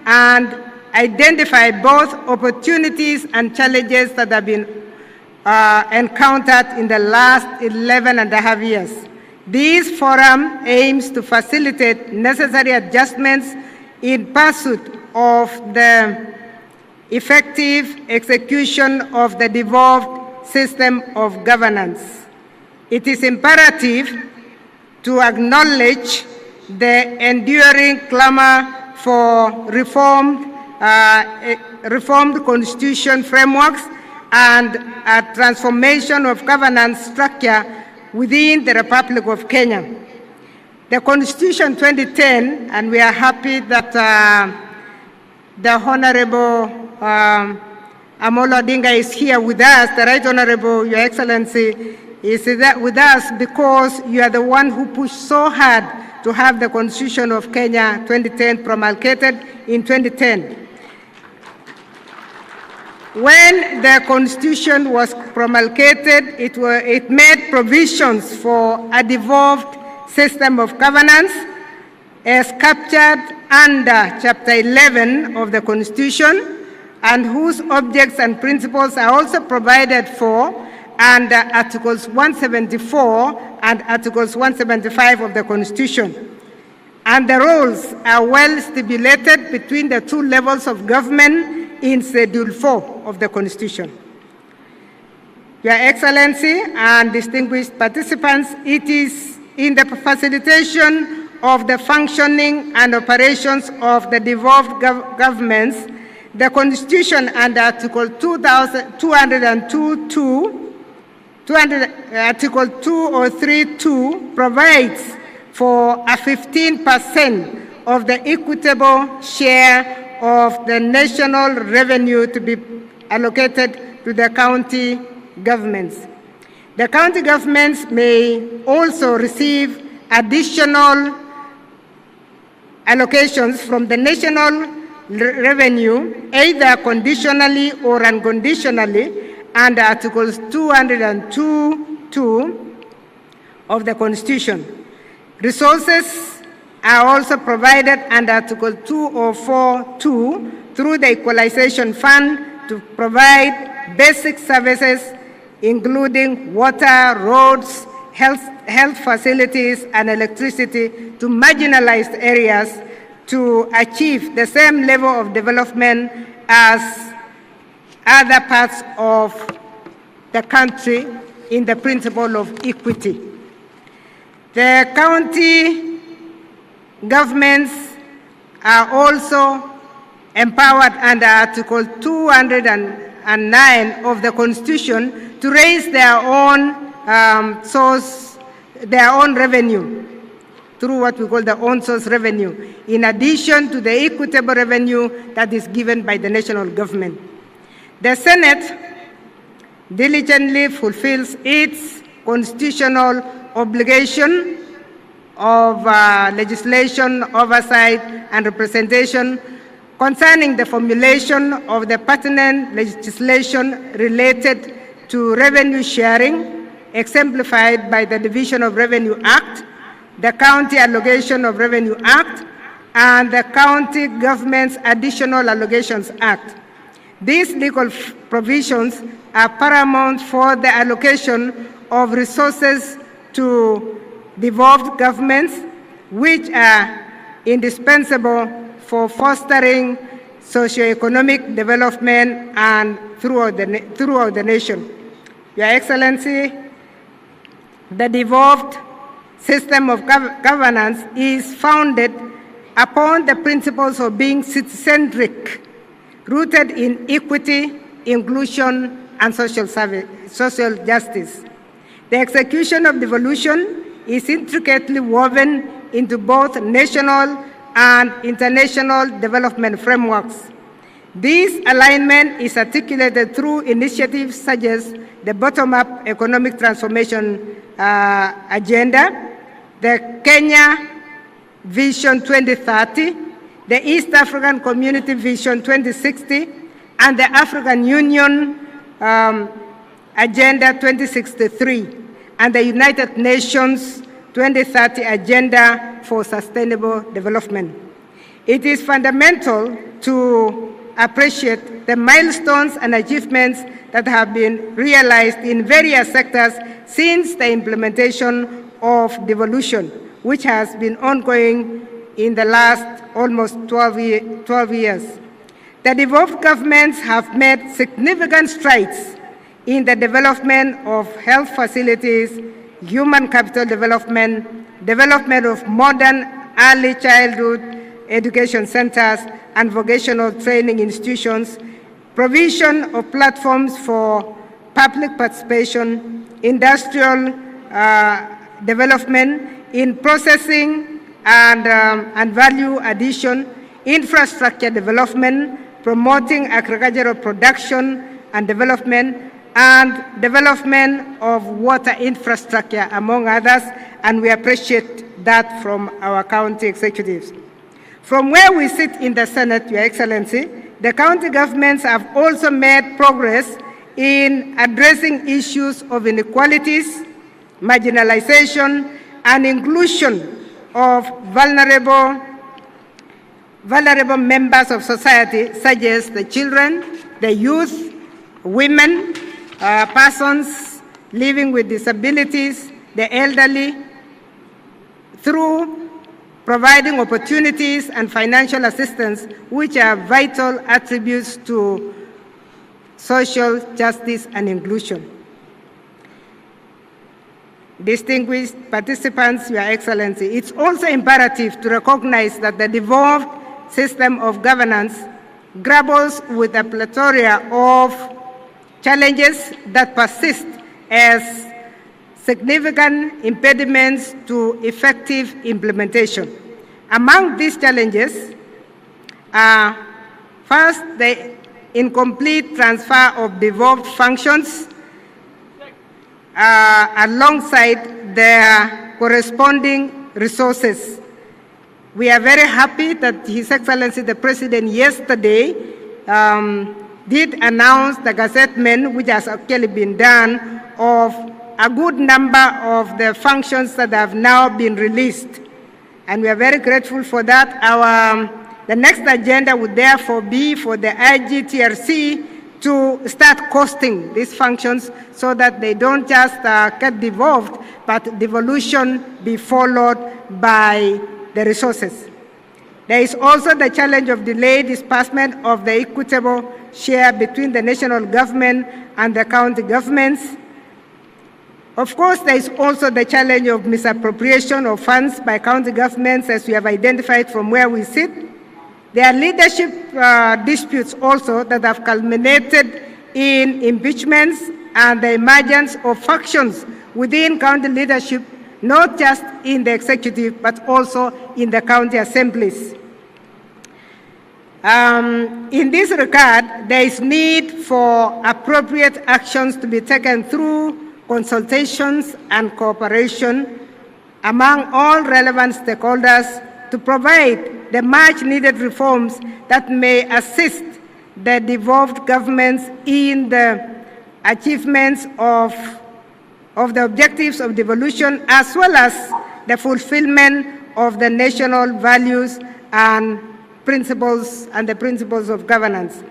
and identify both opportunities and challenges that have been encountered in the last 11 and a half years. This forum aims to facilitate necessary adjustments in pursuit of the effective execution of the devolved system of governance. It is imperative to acknowledge the enduring clamor for reformed constitution frameworks and a transformation of governance structure within the Republic of Kenya. The Constitution 2010, and we are happy that the Honorable Amolo Odinga is here with us, the Right Honorable, Your Excellency, is with us because you are the one who pushed so hard to have the Constitution of Kenya 2010 promulgated in 2010. When the Constitution was promulgated, it made provisions for a devolved system of governance as captured under Chapter 11 of the Constitution, and whose objects and principles are also provided for under Articles 174 and Articles 175 of the Constitution. And the roles are well stipulated between the two levels of government in Schedule 4 of the Constitution. Your Excellency and distinguished participants, it is in the facilitation of the functioning and operations of the devolved governments, the Constitution under Article 203(2) provides for a 15% of the equitable share of the national revenue to be allocated to the county governments. The county governments may also receive additional allocations from the national revenue, either conditionally or unconditionally, under Articles 202(2) of the Constitution. Resources are also provided under Article 204(2) through the Equalization Fund to provide basic services, including water, roads, health facilities, and electricity to marginalized areas to achieve the same level of development as other parts of the country in the principle of equity. The county governments are also empowered under Article 209 of the Constitution to raise their own revenue through what we call the own source revenue, in addition to the equitable revenue that is given by the national government. The Senate diligently fulfills its constitutional obligation of legislation, oversight, and representation concerning the formulation of the pertinent legislation related to revenue sharing, exemplified by the Division of Revenue Act, the County Allocation of Revenue Act, and the County Government's Additional Allocations Act. These legal provisions are paramount for the allocation of resources to devolved governments, which are indispensable for fostering socio-economic development and throughout the nation. Your Excellency, the devolved system of governance is founded upon the principles of being citizen-centric, rooted in equity, inclusion, and social justice. The execution of devolution is intricately woven into both national and international development frameworks. This alignment is articulated through initiatives such as the bottom-up economic transformation agenda, the Kenya Vision 2030, the East African Community Vision 2060, and the African Union Agenda 2063, and the United Nations 2030 Agenda for Sustainable Development. It is fundamental to appreciate the milestones and achievements that have been realized in various sectors since the implementation of devolution, which has been ongoing in the last almost 12 years. The devolved governments have made significant strides in the development of health facilities, human capital development, development of modern early childhood education centers and vocational training institutions, provision of platforms for public participation, industrial development in processing and value addition, infrastructure development, promoting agricultural production and development of water infrastructure, among others, and we appreciate that from our county executives. From where we sit in the Senate, Your Excellency, the county governments have also made progress in addressing issues of inequalities, marginalization, and inclusion of vulnerable members of society, such as the children, the youth, women, persons living with disabilities, the elderly, through providing opportunities and financial assistance, which are vital attributes to social justice and inclusion. Distinguished participants, Your Excellency, it's also imperative to recognize that the devolved system of governance grapples with a plethora of challenges that persist as significant impediments to effective implementation. Among these challenges are, first, the incomplete transfer of devolved functions alongside their corresponding resources. We are very happy that His Excellency the President yesterday did announce the gazettement, which has actually been done, of a good number of the functions that have now been released. And we are very grateful for that. The next agenda would therefore be for the IGTRC to start costing these functions so that they don't just get devolved, but devolution be followed by the resources. There is also the challenge of delayed disbursement of the equitable share between the national government and the county governments. Of course, there is also the challenge of misappropriation of funds by county governments, as we have identified from where we sit. There are leadership disputes also that have culminated in impeachments and the emergence of factions within county leadership, not just in the executive, but also in the county assemblies. In this regard, there is need for appropriate actions to be taken through consultations and cooperation among all relevant stakeholders to provide the much-needed reforms that may assist the devolved governments in the achievements of the objectives of devolution, as well as the fulfillment of the national values and principles and the principles of governance.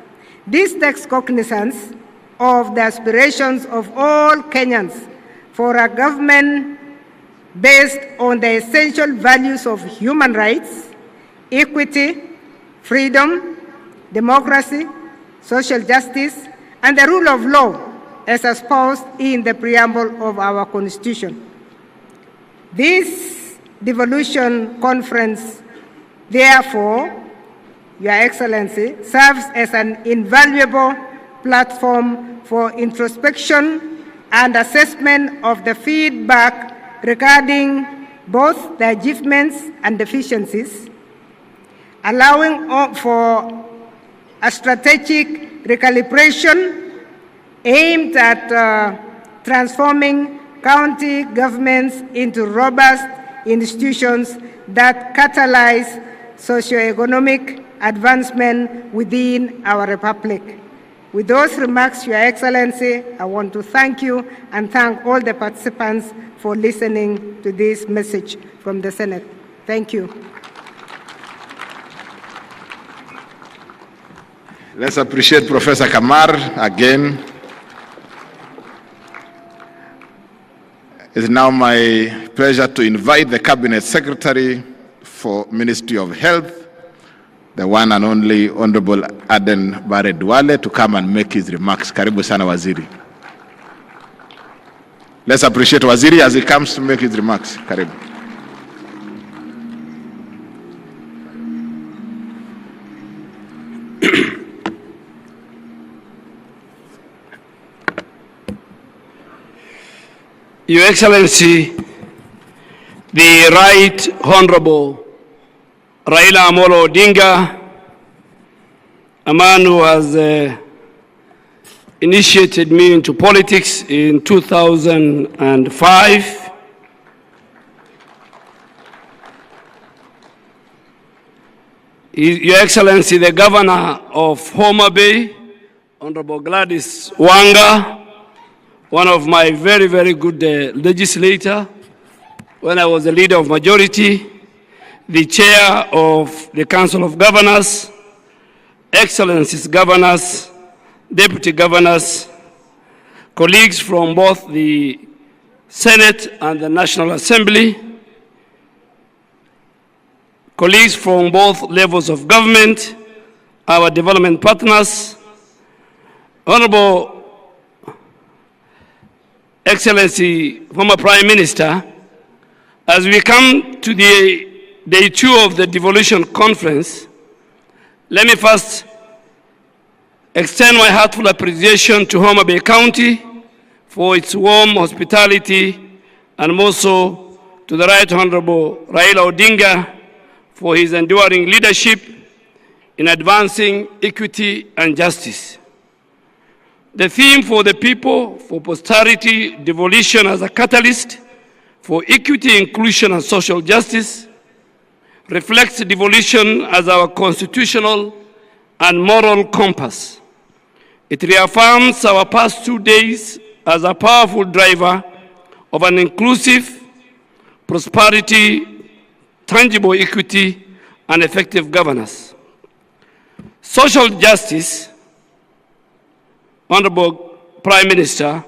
This takes cognizance of the aspirations of all Kenyans for a government based on the essential values of human rights, equity, freedom, democracy, social justice, and the rule of law as espoused in the preamble of our Constitution. This devolution conference, therefore, Your Excellency, serves as an invaluable platform for introspection and assessment of the feedback regarding both the achievements and deficiencies, allowing for a strategic recalibration aimed at transforming county governments into robust institutions that catalyze socioeconomic advancement within our republic. With those remarks, Your Excellency, I want to thank you and thank all the participants for listening to this message from the Senate. Thank you. Let's appreciate Professor Kamar again. It's now my pleasure to invite the Cabinet Secretary for Ministry of Health, the one and only Honorable Aden Bare Duale, to come and make his remarks. Karibu sana Waziri. Let's appreciate Waziri as he comes to make his remarks. Karibu. Your Excellency, the Right Honorable Raila Odinga, a man who has initiated me into politics in 2005. Your Excellency, the Governor of Homa Bay, Honorable Gladys Wanga, one of my very, very good legislator when I was the leader of majority, the chair of the Council of Governors, Excellencies Governors, Deputy Governors, colleagues from both the Senate and the National Assembly, colleagues from both levels of government, our development partners, Honorable Excellency, former Prime Minister, as we come to the day 2 of the Devolution Conference, let me first extend my heartfelt appreciation to Homa Bay County for its warm hospitality, and also to the Right Honorable Raila Odinga for his enduring leadership in advancing equity and justice. The theme for the people, for posterity, devolution as a catalyst for equity, inclusion, and social justice, reflects devolution as our constitutional and moral compass. It reaffirms our past 2 days as a powerful driver of an inclusive prosperity, tangible equity, and effective governance. Social justice, Honorable Prime Minister,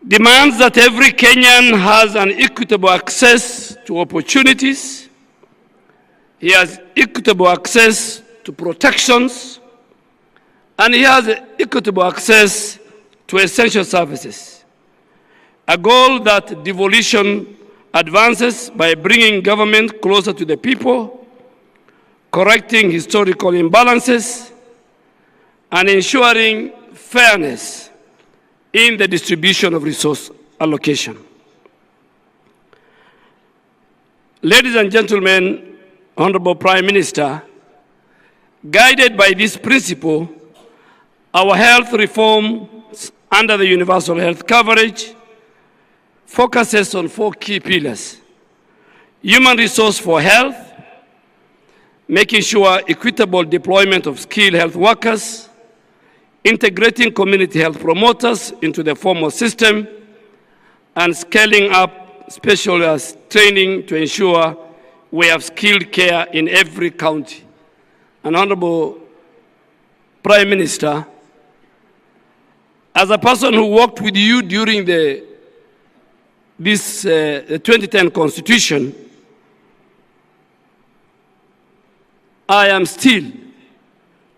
demands that every Kenyan has an equitable access to opportunities. He has equitable access to protections, and he has equitable access to essential services. A goal that devolution advances by bringing government closer to the people, correcting historical imbalances, and ensuring fairness in the distribution of resource allocation. Ladies and gentlemen, Honorable Prime Minister, guided by this principle, our health reforms under the universal health coverage focuses on 4 key pillars: human resource for health, making sure equitable deployment of skilled health workers, integrating community health promoters into the formal system, and scaling up specialist training to ensure we have skilled care in every county. And Honorable Prime Minister, as a person who worked with you during the 2010 Constitution, I am still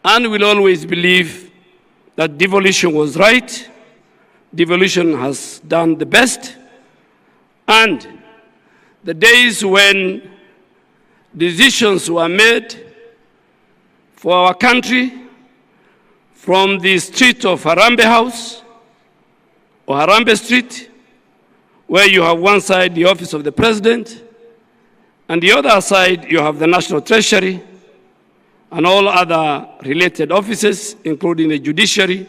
and will always believe that devolution was right, devolution has done the best, and the days when decisions were made for our country from the street of Harambee House or Harambee Street, where you have one side the office of the president, and the other side you have the National Treasury, and all other related offices, including the Judiciary,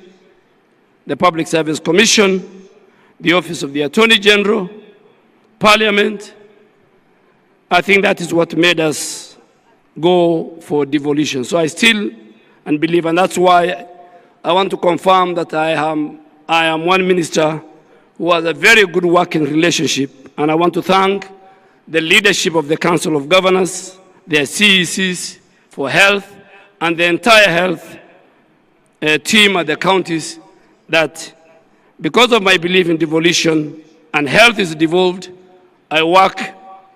the Public Service Commission, the Office of the Attorney General, Parliament. I think that is what made us go for devolution. So I still believe, and that's why I want to confirm that I am one minister who has a very good working relationship, and I want to thank the leadership of the Council of Governors, their CECs, for health, and the entire health team at the counties that because of my belief in devolution and health is devolved, I work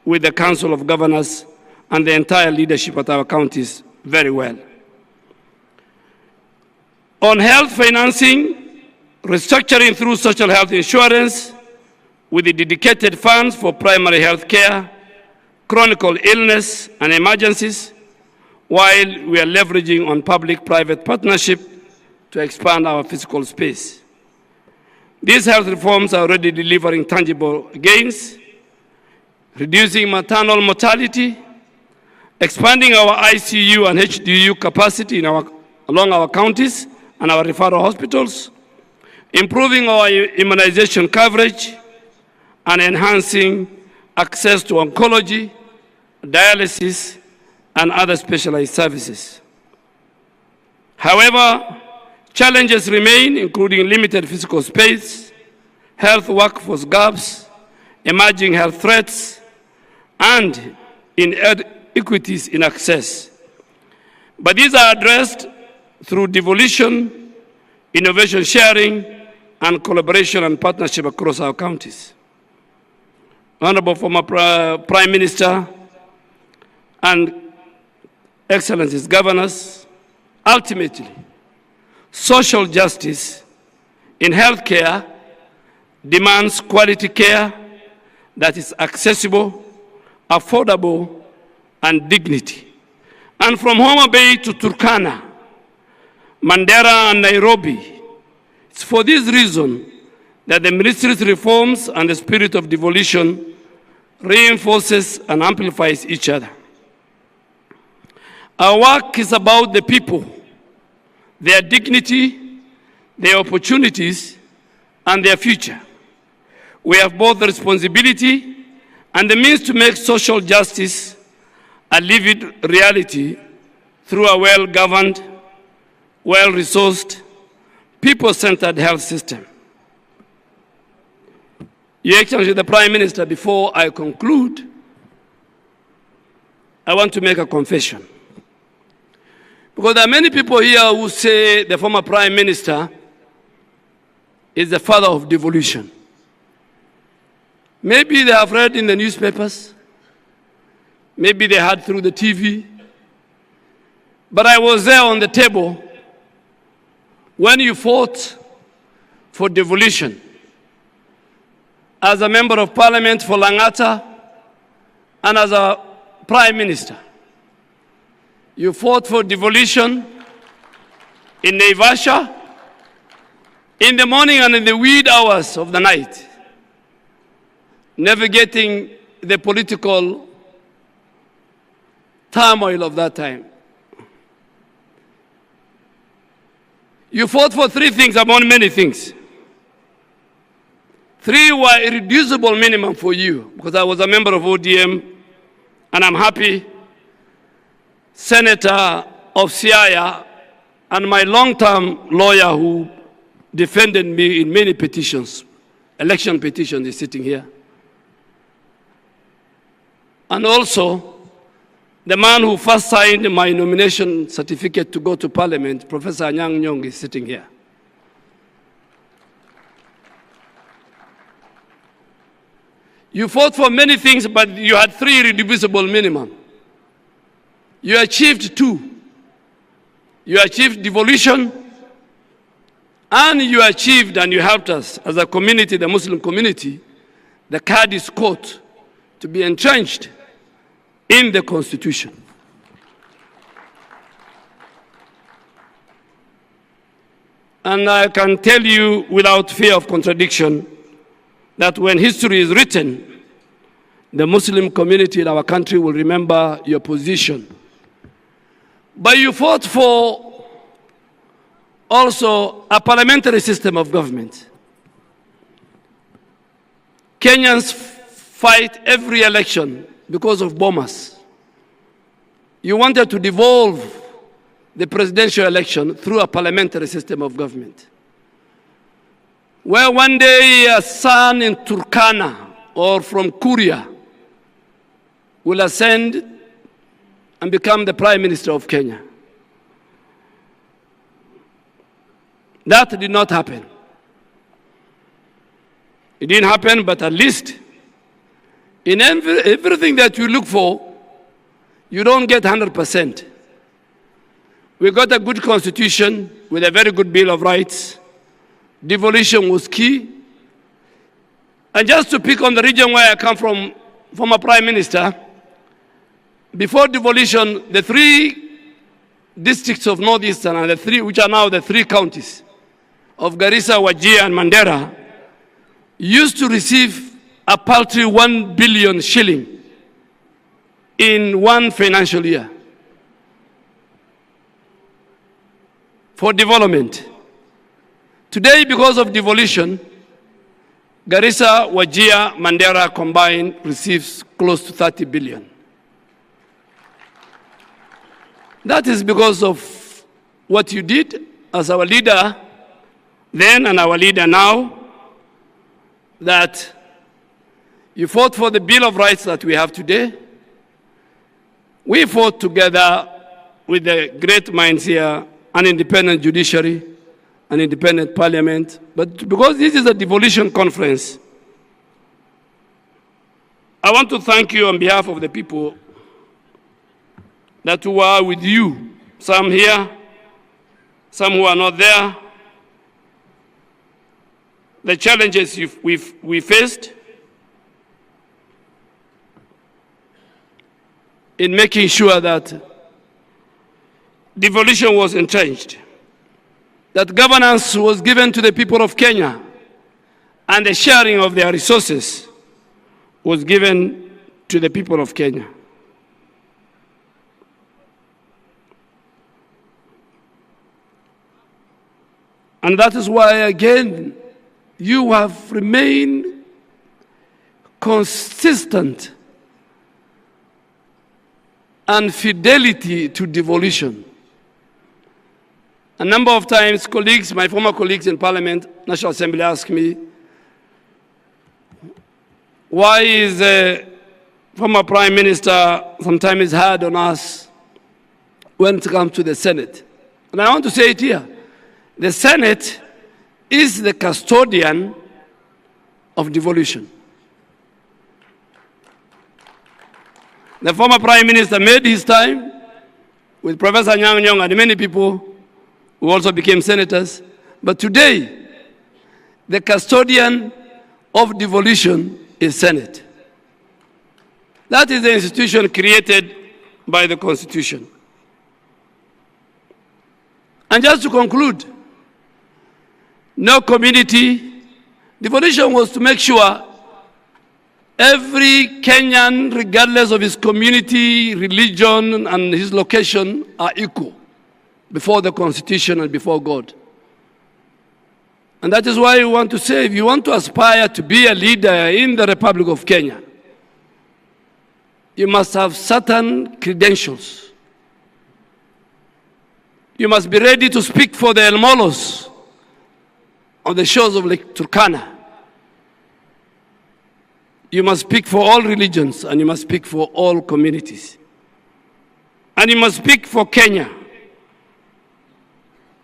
with the Council of Governors and the entire leadership at our counties very well. On health financing, restructuring through social health insurance with the dedicated funds for primary health care, chronic illness and emergencies, while we are leveraging on public-private partnership to expand our physical space. These health reforms are already delivering tangible gains, reducing maternal mortality, expanding our ICU and HDU capacity along our counties and our referral hospitals, improving our immunization coverage, and enhancing access to oncology, dialysis, and other specialized services. However, challenges remain, including limited physical space, health workforce gaps, emerging health threats, and inequities in access. But these are addressed through devolution, innovation sharing, and collaboration and partnership across our counties. Honorable former Prime Minister and Excellencies Governors, ultimately, social justice in healthcare demands quality care that is accessible, affordable, and dignity. And from Homa Bay to Turkana, Mandera and Nairobi, it's for this reason that the ministry's reforms and the spirit of devolution reinforces and amplifies each other. Our work is about the people, their dignity, their opportunities, and their future. We have both the responsibility and the means to make social justice a lived reality through a well-governed, well-resourced, people-centered health system. Your Excellency, the Prime Minister, before I conclude, I want to make a confession. Because there are many people here who say the former Prime Minister is the father of devolution. Maybe they have read in the newspapers, maybe they heard through the TV, but I was there on the table when you fought for devolution. As a member of parliament for Langata and as a prime minister. You fought for devolution in Naivasha, in the morning and in the wee hours of the night, navigating the political turmoil of that time. You fought for three things among many things. Three were irreducible minimum for you, because I was a member of ODM, and I'm happy Senator of Siaya and my long-term lawyer who defended me in many petitions, election petitions, is sitting here. And also, the man who first signed my nomination certificate to go to Parliament, Professor Anyang' Nyong, is sitting here. You fought for many things, but you had three irreducible minimum. You achieved two. You achieved devolution, and you achieved and you helped us as a community, the Muslim community, the Qadi's court to be entrenched in the Constitution. And I can tell you without fear of contradiction that when history is written, the Muslim community in our country will remember your position. But you fought for also a parliamentary system of government. Kenyans fight every election because of bombers. You wanted to devolve the presidential election through a parliamentary system of government, where one day a son in Turkana or from Kuria will ascend and become the Prime Minister of Kenya. That did not happen. It didn't happen, but at least in everything that you look for, you don't get 100%. We got a good constitution with a very good Bill of Rights. Devolution was key. And just to pick on the region where I come from, former Prime Minister, before devolution, the 3 districts of Northeastern and the 3, which are now the 3 counties of Garissa, Wajir, and Mandera, used to receive a paltry 1 billion shilling in one financial year for development. Today, because of devolution, Garissa, Wajir, Mandera combined receives close to 30 billion. That is because of what you did as our leader then and our leader now, that you fought for the Bill of Rights that we have today. We fought together with the great minds here, an independent judiciary, an independent parliament. But because this is a devolution conference, I want to thank you on behalf of the people that were with you, some here, some who are not there. The challenges we faced in making sure that devolution was entrenched, that governance was given to the people of Kenya, and the sharing of their resources was given to the people of Kenya. And that is why, again, you have remained consistent and fidelity to devolution. A number of times, colleagues, my former colleagues in Parliament, National Assembly, ask me, why is the former Prime Minister sometimes hard on us when it comes to the Senate? And I want to say it here. The Senate is the custodian of devolution. The former Prime Minister made his time with Professor Nyang' Nyong'o and many people who also became senators. But today, the custodian of devolution is Senate. That is the institution created by the Constitution. And just to conclude, no community. Devolution was to make sure every Kenyan, regardless of his community, religion, and his location, are equal before the Constitution and before God. And that is why we want to say, if you want to aspire to be a leader in the Republic of Kenya, you must have certain credentials. You must be ready to speak for the El Molos on the shores of Lake Turkana. You must speak for all religions, and you must speak for all communities. And you must speak for Kenya.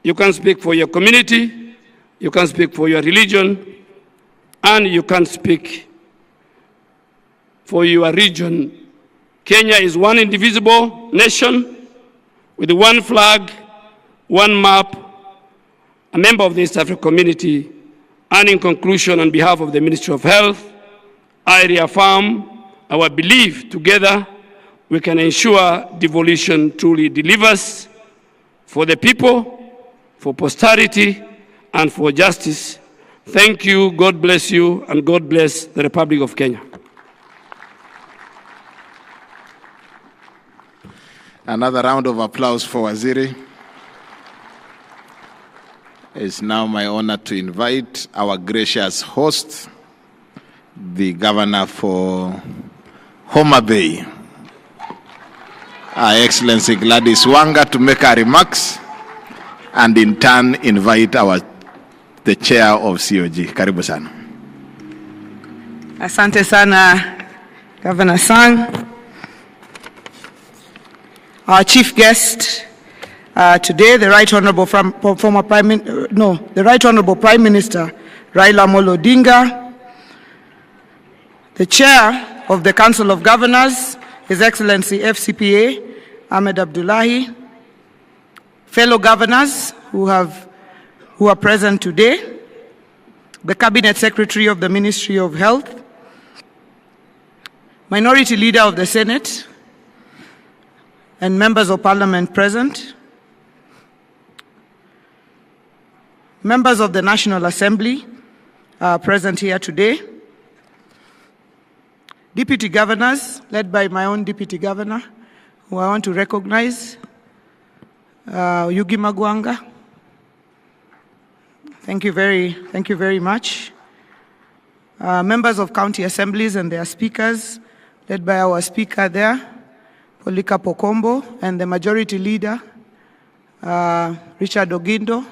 You can speak for your community, you can speak for your religion, and you can speak for your region. Kenya is one indivisible nation with one flag, one map, a member of the East African community. And in conclusion, on behalf of the Ministry of Health, I reaffirm our belief together we can ensure devolution truly delivers for the people, for posterity, and for justice. Thank you, God bless you, and God bless the Republic of Kenya. Another round of applause for Waziri. It's now my honor to invite our gracious host, the Governor for Homa Bay, Her Excellency Gladys Wanga, to make her remarks, and in turn invite the Chair of COG. Karibu sana. Asante sana, Governor Sang. Our chief guest, Today, the Right Honorable the Right Honorable Prime Minister Raila Odinga, the Chair of the Council of Governors, His Excellency FCPA Ahmed Abdullahi, fellow governors who are present today, the Cabinet Secretary of the Ministry of Health, Minority Leader of the Senate, and members of Parliament present, members of the National Assembly are present here today, deputy governors, led by my own deputy governor, who I want to recognize, Yugi Magwanga. Thank you very much. Members of county assemblies and their speakers, led by our speaker there, Polika Pokombo, and the majority leader, Richard Ogindo.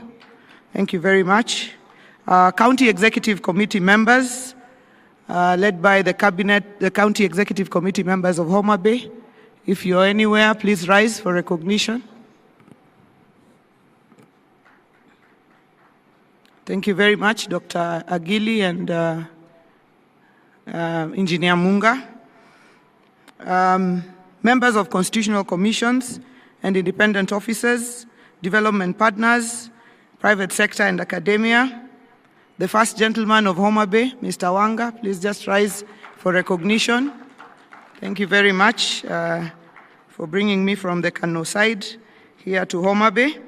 Thank you very much. County Executive Committee members, led by the County Executive Committee members of Homa Bay. If you're anywhere, please rise for recognition. Thank you very much, Dr. Agili and Engineer Munga. Members of constitutional commissions and independent officers, development partners, private sector and academia. The first gentleman of Homa Bay, Mr. Wanga, please just rise for recognition. Thank you very much for bringing me from the Kano side here to Homa Bay.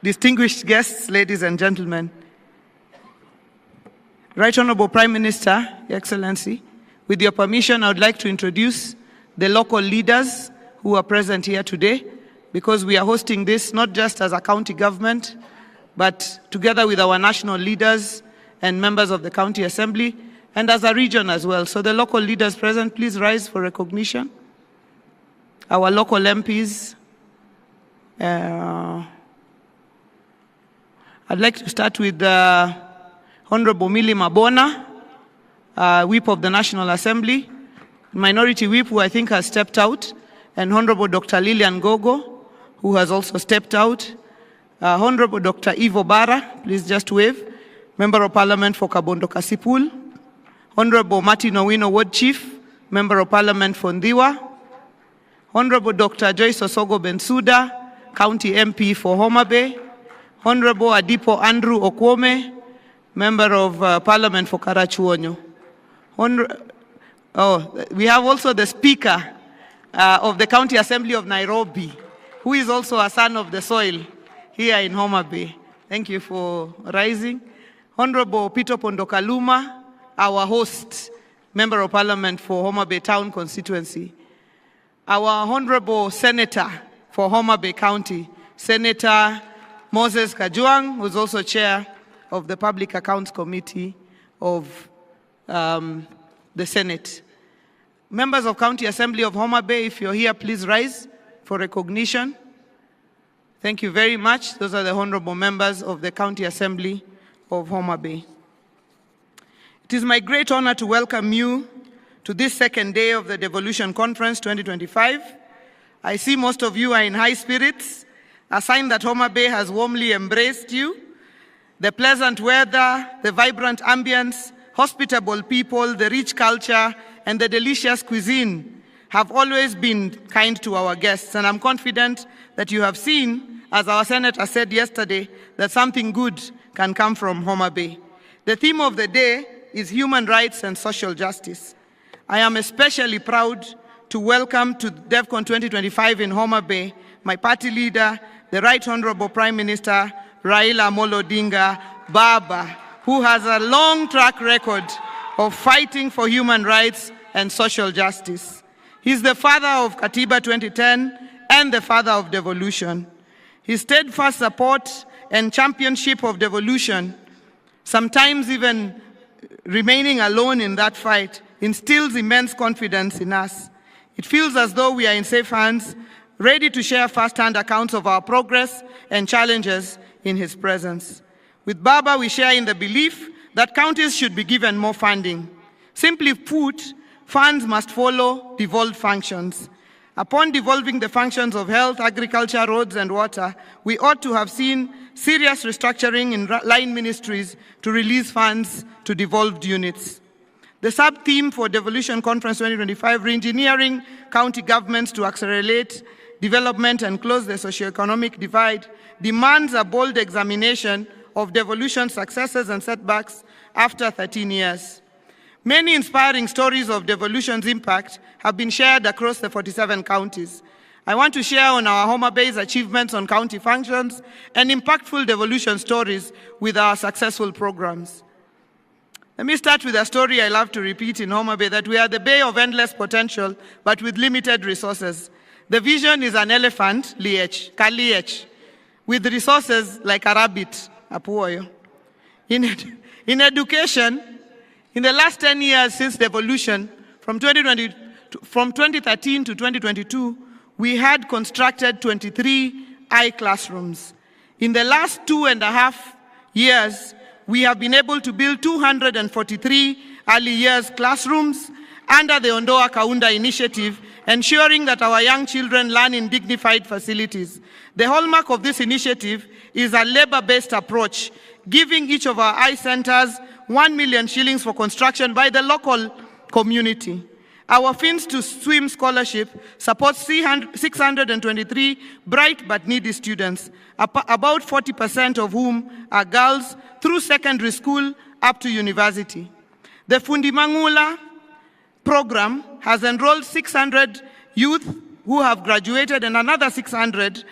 Distinguished guests, ladies and gentlemen. Right Honorable Prime Minister, Your Excellency, with your permission, I would like to introduce the local leaders who are present here today, because we are hosting this not just as a county government, but together with our national leaders and members of the county assembly, and as a region as well. So the local leaders present, please rise for recognition. Our local MPs. I'd like to start with Honorable Millie Mabona, Whip of the National Assembly, Minority Whip, who I think has stepped out, and Honorable Dr. Lilian Gogo, who has also stepped out. Honorable Dr. Ivo Bara, please just wave, Member of Parliament for Kabondo Kasipul. Honorable Martin Owino, Ward Chief, Member of Parliament for Ndiwa. Honorable Dr. Joyce Osogo Bensuda, County MP for Homa Bay. Honorable Adipo Andrew Okwome, Member of Parliament for Karachuonyo. We have also the Speaker of the County Assembly of Nairobi, who is also a son of the soil here in Homa Bay. Thank you for rising. Honorable Peter Pondokaluma, our host, Member of Parliament for Homa Bay Town Constituency. Our Honorable Senator for Homa Bay County, Senator Moses Kajwang, who is also Chair of the Public Accounts Committee of the Senate. Members of County Assembly of Homa Bay, if you're here, please rise for recognition. Thank you very much. Those are the honorable members of the County Assembly of Homa Bay. It is my great honor to welcome you to this second day of the Devolution Conference 2025. I see most of you are in high spirits, a sign that Homa Bay has warmly embraced you. The pleasant weather, the vibrant ambience, hospitable people, the rich culture, and the delicious cuisine have always been kind to our guests, and I'm confident that you have seen, as our Senator said yesterday, that something good can come from Homa Bay. The theme of the day is human rights and social justice. I am especially proud to welcome to DevCon 2025 in Homa Bay my party leader, the Right Honorable Prime Minister Raila Odinga Baba, who has a long track record of fighting for human rights and social justice. He's the father of Katiba 2010 and the father of devolution. His steadfast support and championship of devolution, sometimes even remaining alone in that fight, instills immense confidence in us. It feels as though we are in safe hands, ready to share first-hand accounts of our progress and challenges in his presence. With Baba, we share in the belief that counties should be given more funding. Simply put, funds must follow devolved functions. Upon devolving the functions of health, agriculture, roads, and water, we ought to have seen serious restructuring in line ministries to release funds to devolved units. The sub-theme for Devolution Conference 2025, Reengineering County Governments to Accelerate Development and Close the Socioeconomic Divide, demands a bold examination of devolution successes and setbacks after 13 years. Many inspiring stories of devolution's impact have been shared across the 47 counties. I want to share on our Homa Bay's achievements on county functions and impactful devolution stories with our successful programs. Let me start with a story I love to repeat in Homa Bay, that we are the bay of endless potential, but with limited resources. The vision is an elephant, Kaliech, with resources like a rabbit, Apuoyo. In education, in the last 10 years since devolution, from 2013 to 2022, we had constructed 23 classrooms. In the last 2.5 years, we have been able to build 243 early years classrooms under the Ondoa Kaunda initiative, ensuring that our young children learn in dignified facilities. The hallmark of this initiative is a labor-based approach, giving each of our eye centers 1 million shillings for construction by the local community. Our Fins to Swim scholarship supports 623 bright but needy students, about 40% of whom are girls, through secondary school up to university. The Fundi Mangula program has enrolled 600 youth who have graduated and another 600.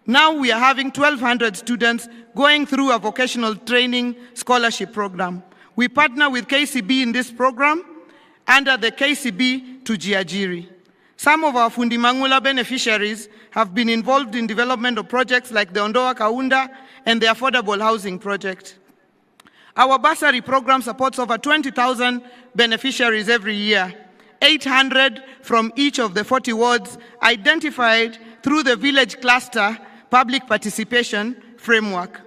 Now we are having 1,200 students going through a vocational training scholarship program. We partner with KCB in this program under the KCB to Jiajiri. Some of our Fundi Mangula beneficiaries have been involved in development of projects like the Ondoa Kaunda and the Affordable Housing Project. Our bursary program supports over 20,000 beneficiaries every year, 800 from each of the 40 wards identified through the village cluster public participation framework.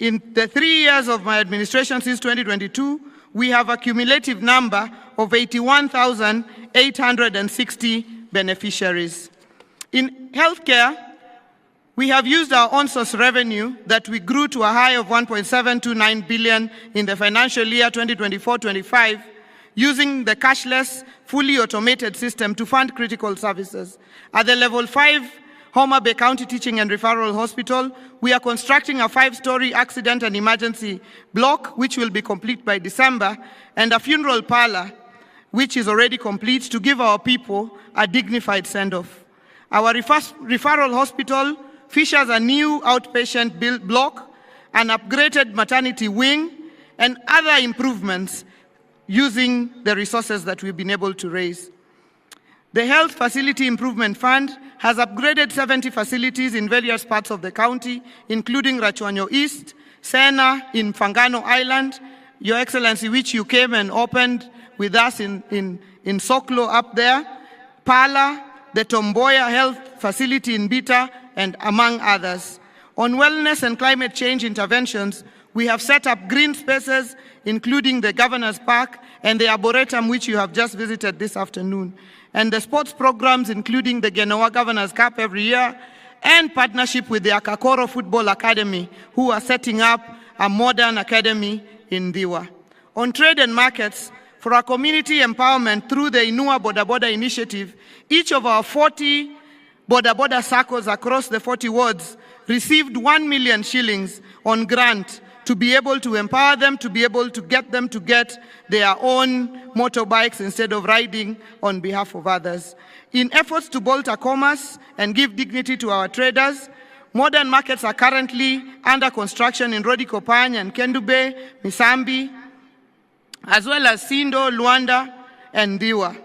In the 3 years of my administration since 2022, we have a cumulative number of 81,860 beneficiaries. In healthcare, we have used our on-source revenue that we grew to a high of 1.729 billion in the financial year 2024-25, using the cashless, fully automated system to fund critical services. At the level 5 Homa Bay County Teaching and Referral Hospital, we are constructing a 5-story accident and emergency block, which will be complete by December, and a funeral parlor, which is already complete, to give our people a dignified send-off. Our referral hospital features a new outpatient block, an upgraded maternity wing, and other improvements using the resources that we've been able to raise. The Health Facility Improvement Fund has upgraded 70 facilities in various parts of the county, including Rachuanyo East, Sena in Fangano Island, Your Excellency, which you came and opened with us in Soklo up there, Pala, the Tomboya Health Facility in Bita, and among others. On wellness and climate change interventions, we have set up green spaces, including the Governor's Park and the Arboretum, which you have just visited this afternoon, and the sports programs, including the Genoa Governor's Cup every year, and partnership with the Akakoro Football Academy, who are setting up a modern academy in Diwa. On trade and markets, for our community empowerment through the Inua Boda Boda initiative, each of our 40 Boda Boda circles across the 40 wards received 1 million shillings on grant to be able to empower them, to be able to get them to get their own motorbikes instead of riding on behalf of others. In efforts to bolster commerce and give dignity to our traders, modern markets are currently under construction in Rodikopany and Kendube, Misambi, as well as Sindo, Luanda, and Diwa.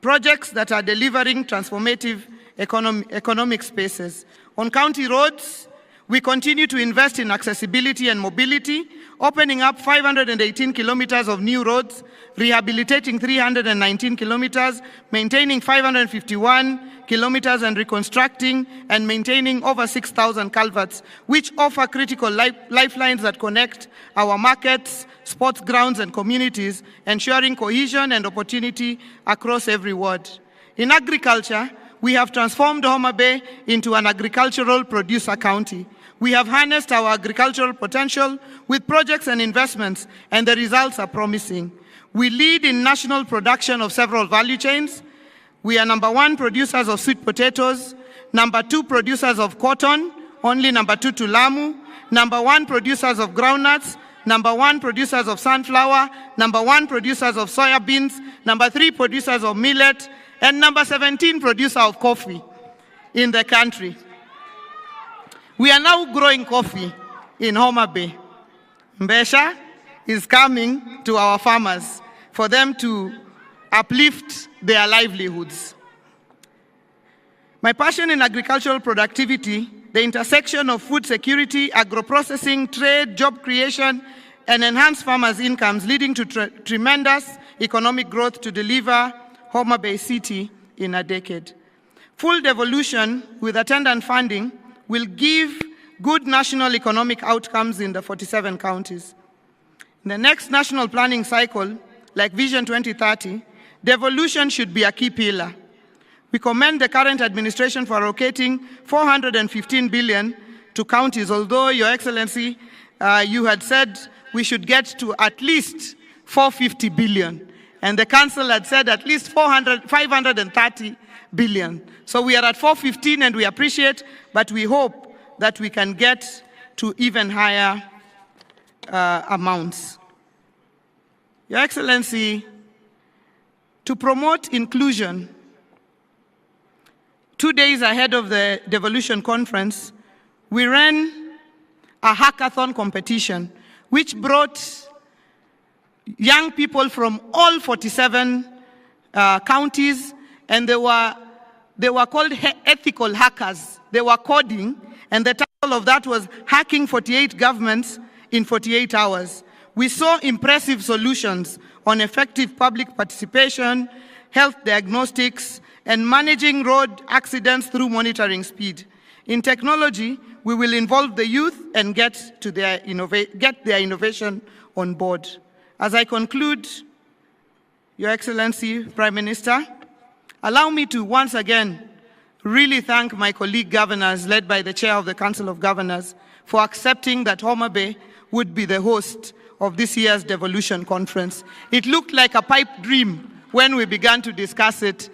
Projects that are delivering transformative economic spaces. On county roads, we continue to invest in accessibility and mobility, opening up 518 kilometers of new roads, rehabilitating 319 kilometers, maintaining 551 kilometers, and reconstructing and maintaining over 6,000 culverts, which offer critical lifelines that connect our markets, sports grounds, and communities, ensuring cohesion and opportunity across every ward. In agriculture, we have transformed Homa Bay into an agricultural producer county. We have harnessed our agricultural potential with projects and investments, and the results are promising. We lead in national production of several value chains. We are #1 producers of sweet potatoes, #2 producers of cotton, only #2 to Lamu, #1 producers of groundnuts, #1 producers of sunflower, #1 producers of soya beans, #3 producers of millet, and #17 producer of coffee in the country. We are now growing coffee in Homa Bay. Mbesha is coming to our farmers for them to uplift their livelihoods. My passion in agricultural productivity, the intersection of food security, agro-processing, trade, job creation, and enhanced farmers' incomes, leading to tremendous economic growth to deliver Homa Bay City in a decade. Full devolution with attendant funding will give good national economic outcomes in the 47 counties. In the next national planning cycle, like Vision 2030, devolution should be a key pillar. We commend the current administration for allocating 415 billion to counties, although, Your Excellency, you had said we should get to at least 450 billion. And the council had said at least 530 billion. So we are at 415 and we appreciate, but we hope that we can get to even higher amounts. Your Excellency, to promote inclusion, 2 days ahead of the Devolution Conference, we ran a hackathon competition which brought young people from all 47 counties, and they were called ethical hackers. They were coding, and the title of that was Hacking 48 Governments in 48 Hours. We saw impressive solutions on effective public participation, health diagnostics, and managing road accidents through monitoring speed. In technology, we will involve the youth and get their innovation on board. As I conclude, Your Excellency, Prime Minister, allow me to once again really thank my colleague governors, led by the Chair of the Council of Governors, for accepting that Homa Bay would be the host of this year's Devolution Conference. It looked like a pipe dream when we began to discuss it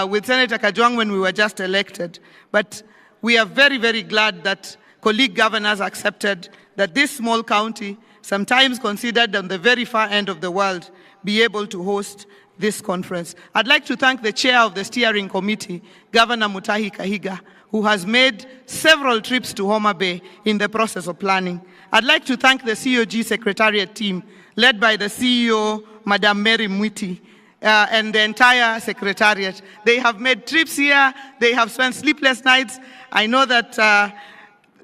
with Senator Kajwang when we were just elected. But we are very, very glad that colleague governors accepted that this small county, sometimes considered on the very far end of the world, be able to host this conference. I'd like to thank the chair of the steering committee, Governor Mutahi Kahiga, who has made several trips to Homa Bay in the process of planning. I'd like to thank the COG Secretariat team, led by the CEO, Madam Mary Mwiti, and the entire Secretariat. They have made trips here. They have spent sleepless nights. I know that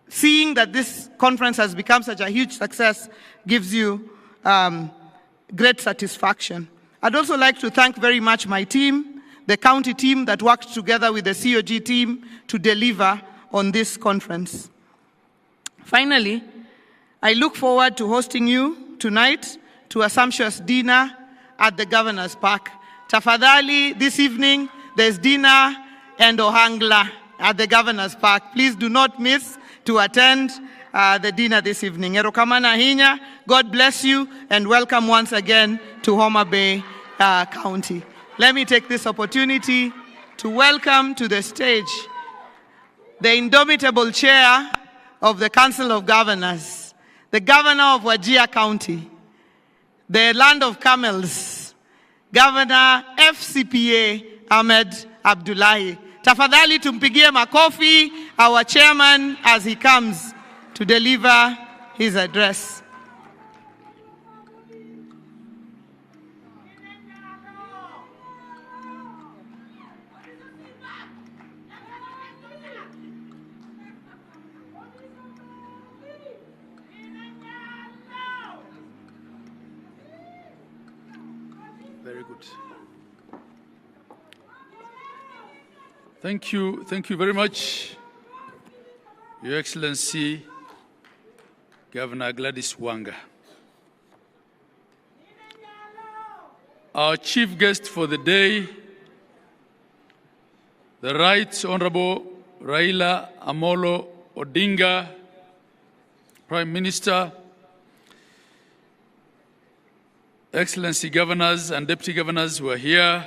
seeing that this conference has become such a huge success gives you great satisfaction. I'd also like to thank very much my team, the county team that worked together with the COG team to deliver on this conference. Finally, I look forward to hosting you tonight to a sumptuous dinner at the Governor's Park. Tafadhali, this evening, there's dinner and ohangla at the Governor's Park. Please do not miss to attend the dinner this evening. Erokamana Hinya, God bless you, and welcome once again to Homa Bay County. Let me take this opportunity to welcome to the stage the indomitable chair of the Council of Governors, the Governor of Wajir County, the land of camels, Governor FCPA Ahmed Abdullahi. Tafadhali tumpigie makofi our chairman as he comes to deliver his address. Very good. Thank you very much, Your Excellency, Governor Gladys Wanga. Our chief guest for the day, the Right Honorable Raila Amolo Odinga, Prime Minister, Excellency Governors and Deputy Governors who are here,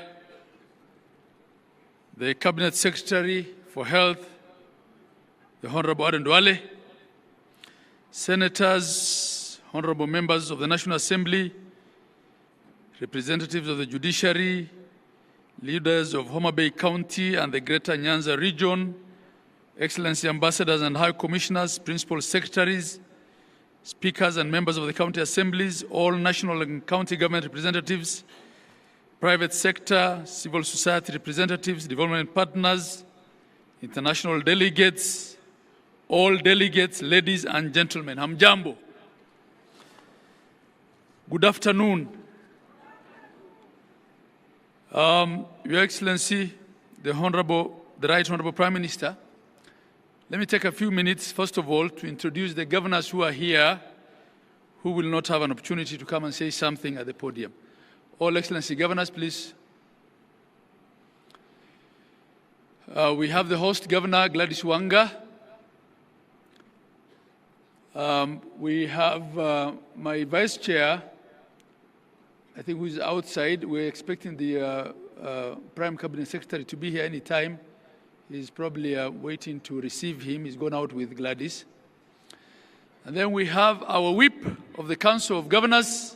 the Cabinet Secretary for Health, the Honorable Arendwale, Senators, Honorable Members of the National Assembly, representatives of the Judiciary, leaders of Homa Bay County and the Greater Nyanza region, Excellency Ambassadors and High Commissioners, Principal Secretaries, Speakers and members of the county assemblies, all national and county government representatives, private sector, civil society representatives, development partners, international delegates, all delegates, ladies and gentlemen, hamjambo. Good afternoon. Your Excellency, the Right Honorable Prime Minister, let me take a few minutes, first of all, to introduce the governors who are here, who will not have an opportunity to come and say something at the podium. All Excellency Governors, please. We have the host Governor, Gladys Wanga. We have my Vice Chair, I think, who is outside. We're expecting the Prime Cabinet Secretary to be here any time. He's probably waiting to receive him. He's gone out with Gladys. And then we have our whip of the Council of Governors.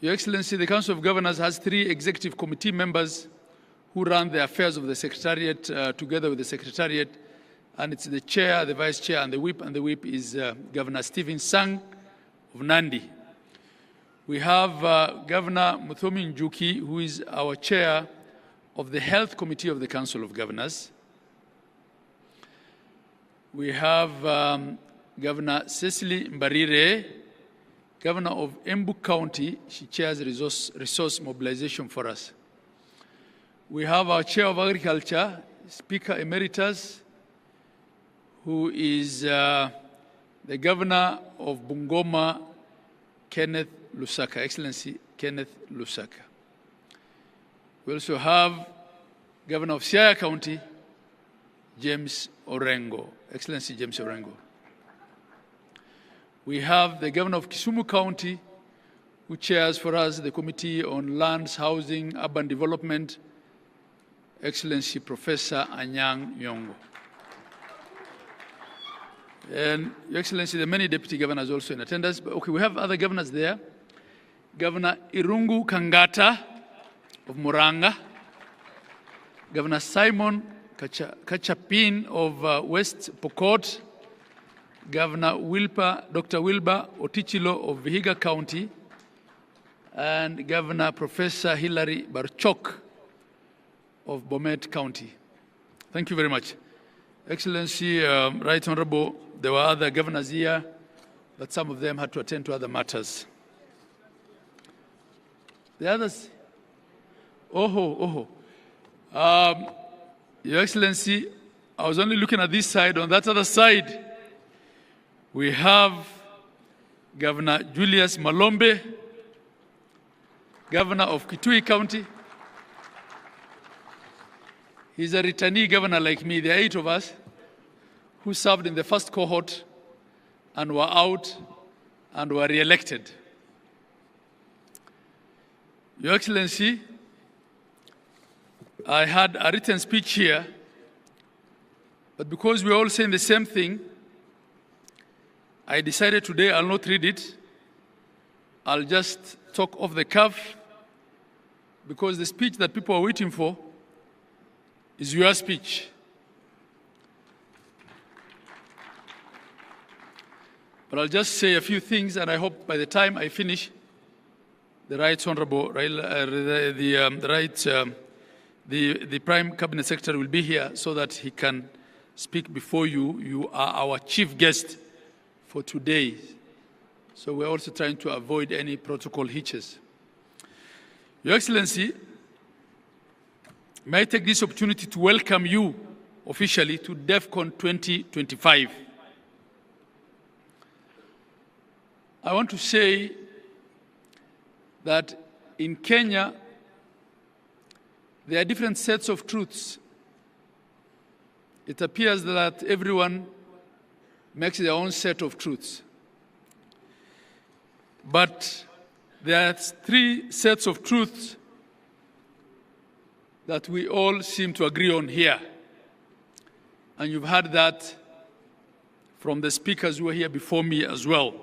Your Excellency, the Council of Governors has 3 executive committee members who run the affairs of the Secretariat together with the Secretariat. And it's the Chair, the Vice Chair, and the whip is Governor Stephen Sang of Nandi. We have Governor Muthomi Njuki, who is our Chair of the Health Committee of the Council of Governors. We have Governor Cecily Mbarire, Governor of Embu County. She chairs resource mobilization for us. We have our Chair of Agriculture, Speaker Emeritus, who is the Governor of Bungoma, Kenneth Lusaka, Excellency Kenneth Lusaka. We also have Governor of Siaya County, James Orengo, Excellency James Orengo. We have the Governor of Kisumu County, who chairs for us the Committee on Lands, Housing, Urban Development, Excellency Professor Anyang' Nyong'o. And Your Excellency, the many deputy governors also in attendance. But okay, we have other governors there. Governor Irungu Kangata of Muranga, Governor Simon Kachapin of West Pokot, Governor Dr. Wilbur Otichilo of Vihiga County, and Governor Professor Hilary Barchok of Bomet County. Thank you very much. Excellency, Right Honorable, there were other governors here, but some of them had to attend to other matters. The others? Your Excellency, I was only looking at this side. On that other side, we have Governor Julius Malombe, Governor of Kitui County. He's a returnee governor like me. There are 8 of us who served in the first cohort and were out and were re-elected. Your Excellency, I had a written speech here, but because we're all saying the same thing, I decided today I'll not read it. I'll just talk off the cuff, because the speech that people are waiting for is your speech. But I'll just say a few things, and I hope by the time I finish, the Right Honorable the Prime Cabinet Secretary will be here so that he can speak before you. You are our chief guest for today. So we're also trying to avoid any protocol hitches. Your Excellency, may I take this opportunity to welcome you officially to DEFCON 2025. I want to say that in Kenya, there are different sets of truths. It appears that everyone makes their own set of truths. But there are three sets of truths that we all seem to agree on here. And you've heard that from the speakers who were here before me as well.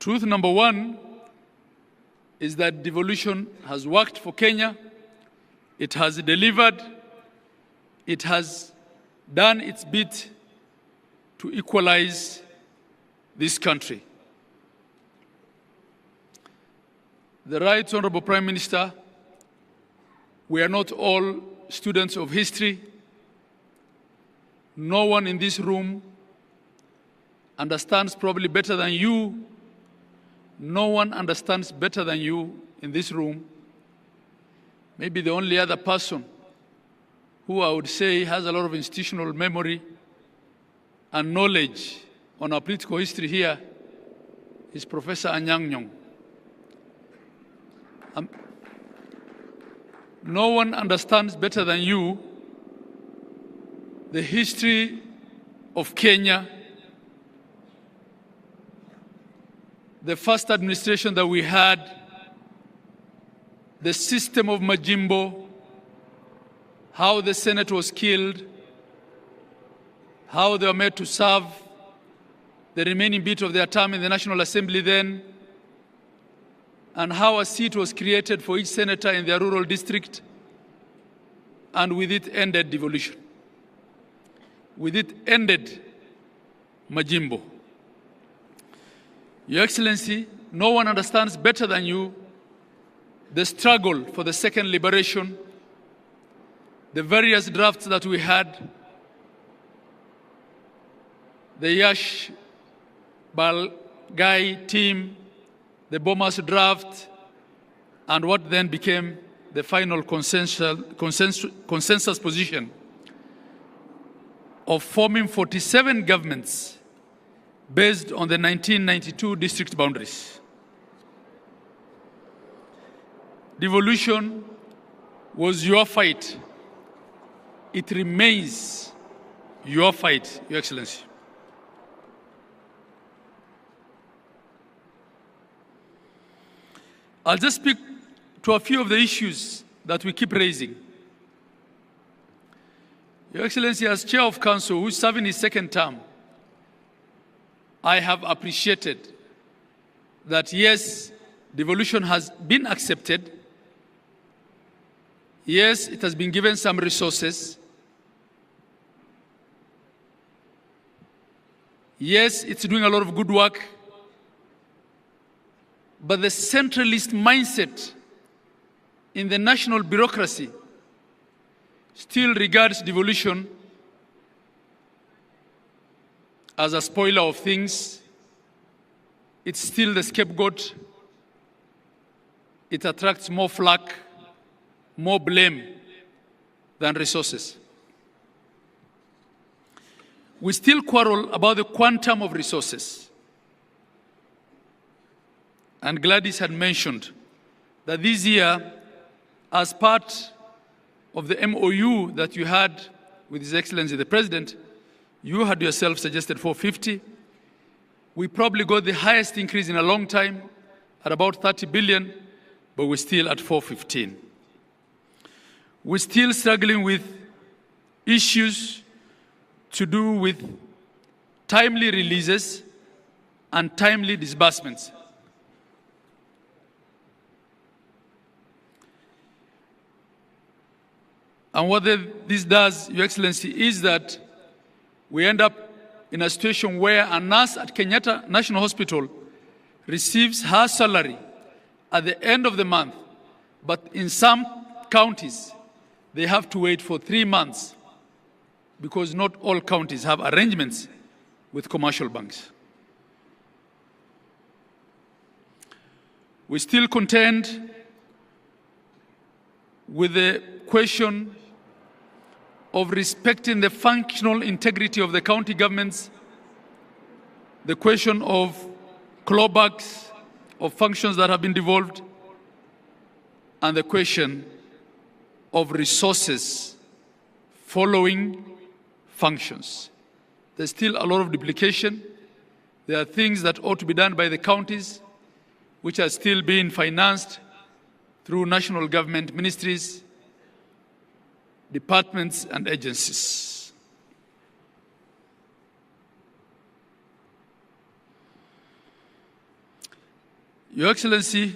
Truth number one is that devolution has worked for Kenya. It has delivered. It has done its bit to equalize this country. The Right Honorable Prime Minister, we are not all students of history. No one in this room understands probably better than you. No one understands better than you in this room. Maybe the only other person who I would say has a lot of institutional memory and knowledge on our political history here is Professor Anyang' Nyong'o. No one understands better than you the history of Kenya, the first administration that we had, the system of Majimbo, how the Senate was killed, how they were made to serve the remaining bit of their term in the National Assembly then, and how a seat was created for each senator in their rural district, and with it ended devolution. With it ended Majimbo. Your Excellency, no one understands better than you the struggle for the second liberation, the various drafts that we had, the Yash Balgai team, the Bomas draft, and what then became the final consensus position of forming 47 governments based on the 1992 district boundaries. Devolution was your fight. It remains your fight, Your Excellency. I'll just speak to a few of the issues that we keep raising. Your Excellency, as Chair of Council, who is serving his second term, I have appreciated that, yes, devolution has been accepted. Yes, it has been given some resources. Yes, it's doing a lot of good work. But the centralist mindset in the national bureaucracy still regards devolution as a spoiler of things. It's still the scapegoat. It attracts more flack, more blame than resources. We still quarrel about the quantum of resources. And Gladys had mentioned that this year, as part of the MOU that you had with His Excellency the President, you had yourself suggested 450. We probably got the highest increase in a long time at about 30 billion, but we're still at 415. We're still struggling with issues to do with timely releases and timely disbursements. And what this does, Your Excellency, is that we end up in a situation where a nurse at Kenyatta National Hospital receives her salary at the end of the month, but in some counties, they have to wait for 3 months because not all counties have arrangements with commercial banks. We still contend with the question of respecting the functional integrity of the county governments, the question of clawbacks of functions that have been devolved, and the question of resources following functions. There's still a lot of duplication. There are things that ought to be done by the counties, which are still being financed through national government ministries, departments, and agencies. Your Excellency,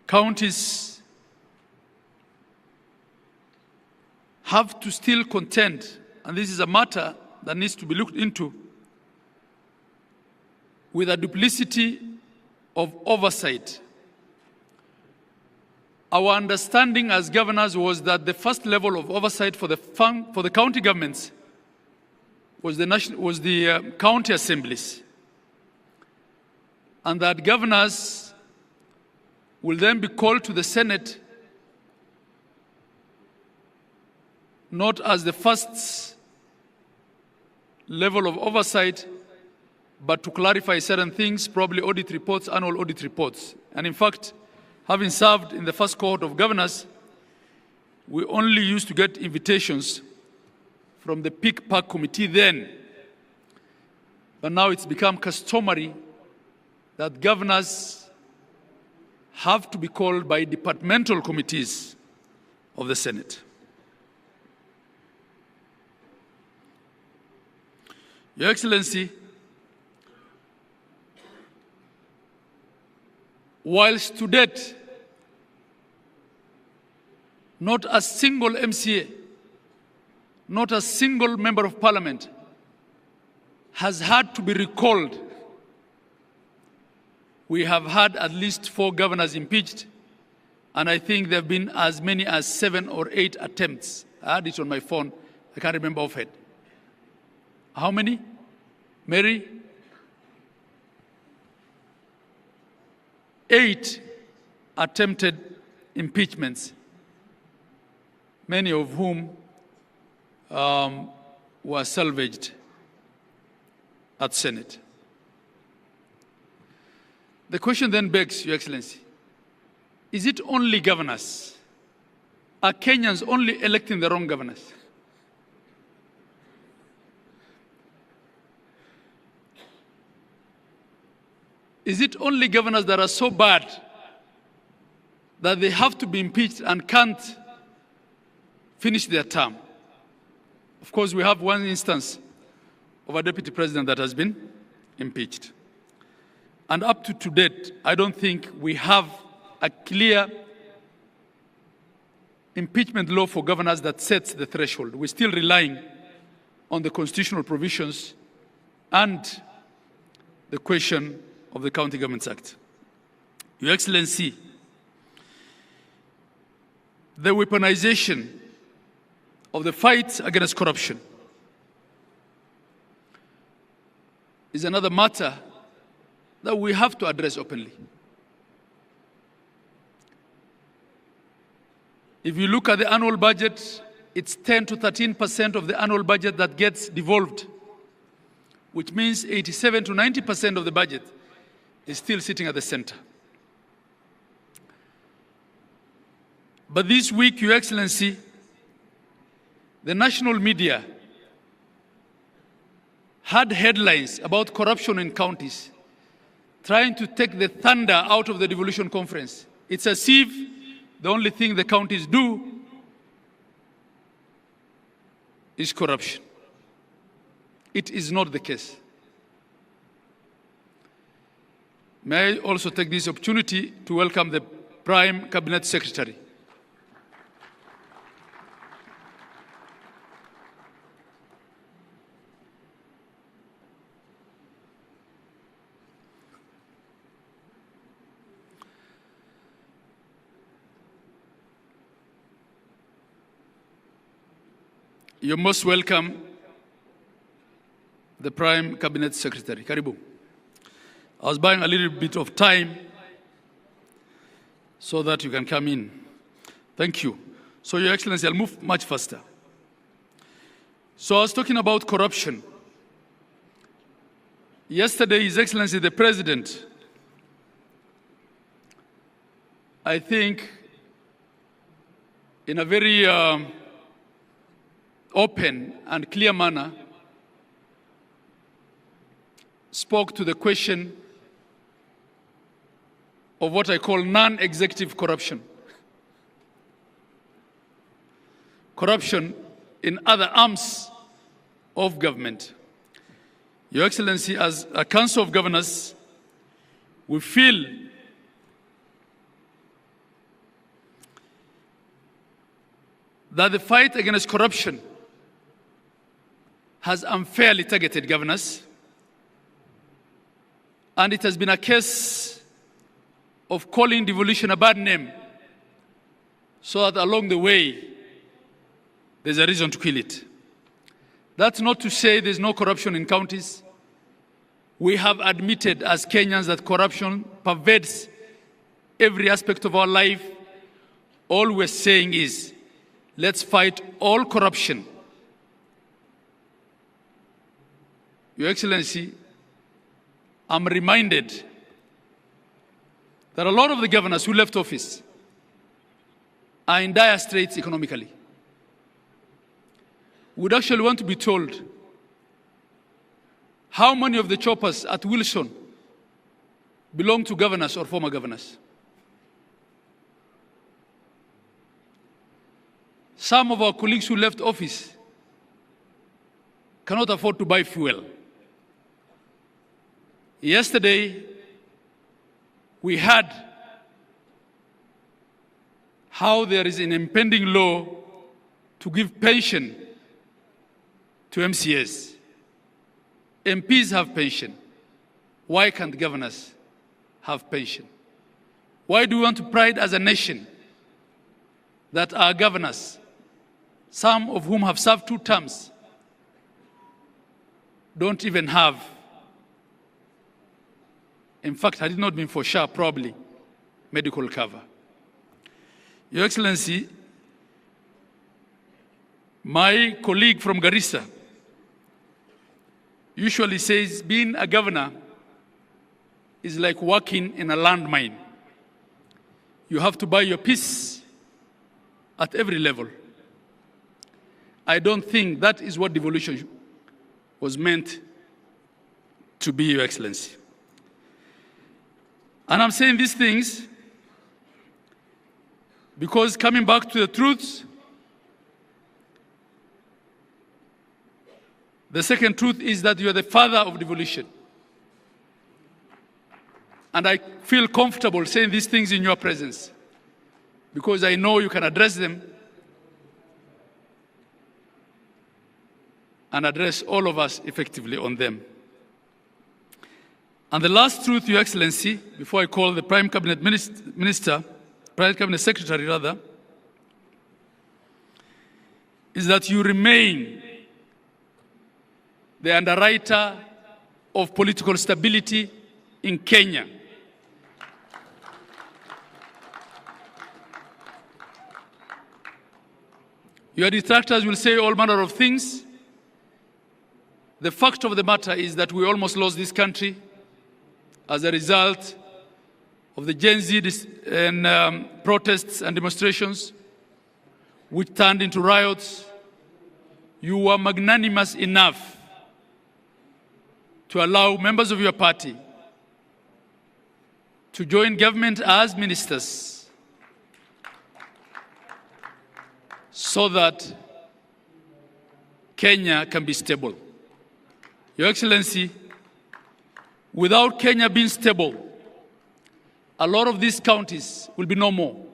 counties have to still contend, and this is a matter that needs to be looked into, with a duplicity of oversight. Our understanding as governors was that the first level of oversight for the county governments was the county assemblies, and that governors will then be called to the Senate not as the first level of oversight, but to clarify certain things, probably audit reports, annual audit reports. And in fact, having served in the first cohort of governors, we only used to get invitations from the Peak Park Committee then. But now it's become customary that governors have to be called by departmental committees of the Senate. Your Excellency, whilst to date, not a single MCA, not a single member of parliament has had to be recalled. We have had at least 4 governors impeached, and I think there have been as many as 7 or 8 attempts. I had it on my phone. I can't remember offhand. How many? Mary? 8 attempted impeachments, many of whom were salvaged at Senate. The question then begs, Your Excellency, is it only governors? Are Kenyans only electing the wrong governors? Is it only governors that are so bad that they have to be impeached and can't finish their term? Of course, we have one instance of a deputy president that has been impeached. And up to date, I don't think we have a clear impeachment law for governors that sets the threshold. We're still relying on the constitutional provisions and the question of the County Governments Act. Your Excellency, the weaponization of the fight against corruption is another matter that we have to address openly. If you look at the annual budget, it's 10 to 13% of the annual budget that gets devolved, which means 87 to 90% of the budget is still sitting at the center. But this week, Your Excellency, the national media had headlines about corruption in counties, trying to take the thunder out of the devolution conference. It's as if the only thing the counties do is corruption. It is not the case. May I also take this opportunity to welcome the Prime Cabinet Secretary. You're most welcome, the Prime Cabinet Secretary. Karibu. I was buying a little bit of time so that you can come in. Thank you. So, Your Excellency, I'll move much faster. So I was talking about corruption. Yesterday, His Excellency the President, I think, in a very open and clear manner, spoke to the question of what I call non-executive corruption. Corruption in other arms of government. Your Excellency, as a Council of Governors, we feel that the fight against corruption has unfairly targeted governors, and it has been a case of calling devolution a bad name, so that along the way, there's a reason to kill it. That's not to say there's no corruption in counties. We have admitted as Kenyans that corruption pervades every aspect of our life. All we're saying is, let's fight all corruption. Your Excellency, I'm reminded that a lot of the governors who left office are in dire straits economically. Would actually want to be told how many of the choppers at Wilson belong to governors or former governors. Some of our colleagues who left office cannot afford to buy fuel. Yesterday, we had how there is an impending law to give pension to MCAs. MPs have pension. Why can't governors have pension? Why do we want to pride as a nation that our governors, some of whom have served 2 terms, don't even have, in fact, had it not been for SHA, probably, medical cover? Your Excellency, my colleague from Garissa usually says being a governor is like working in a landmine. You have to buy your peace at every level. I don't think that is what devolution was meant to be, Your Excellency. And I'm saying these things because, coming back to the truths, the second truth is that you are the father of devolution. And I feel comfortable saying these things in your presence because I know you can address them and address all of us effectively on them. And the last truth, Your Excellency, before I call the Prime Cabinet Minister, Prime Cabinet Secretary rather, is that you remain the underwriter of political stability in Kenya. Your detractors will say all manner of things. The fact of the matter is that we almost lost this country as a result of the Gen Z protests and demonstrations, which turned into riots. You were magnanimous enough to allow members of your party to join government as ministers so that Kenya can be stable. Your Excellency, without Kenya being stable, a lot of these counties will be no more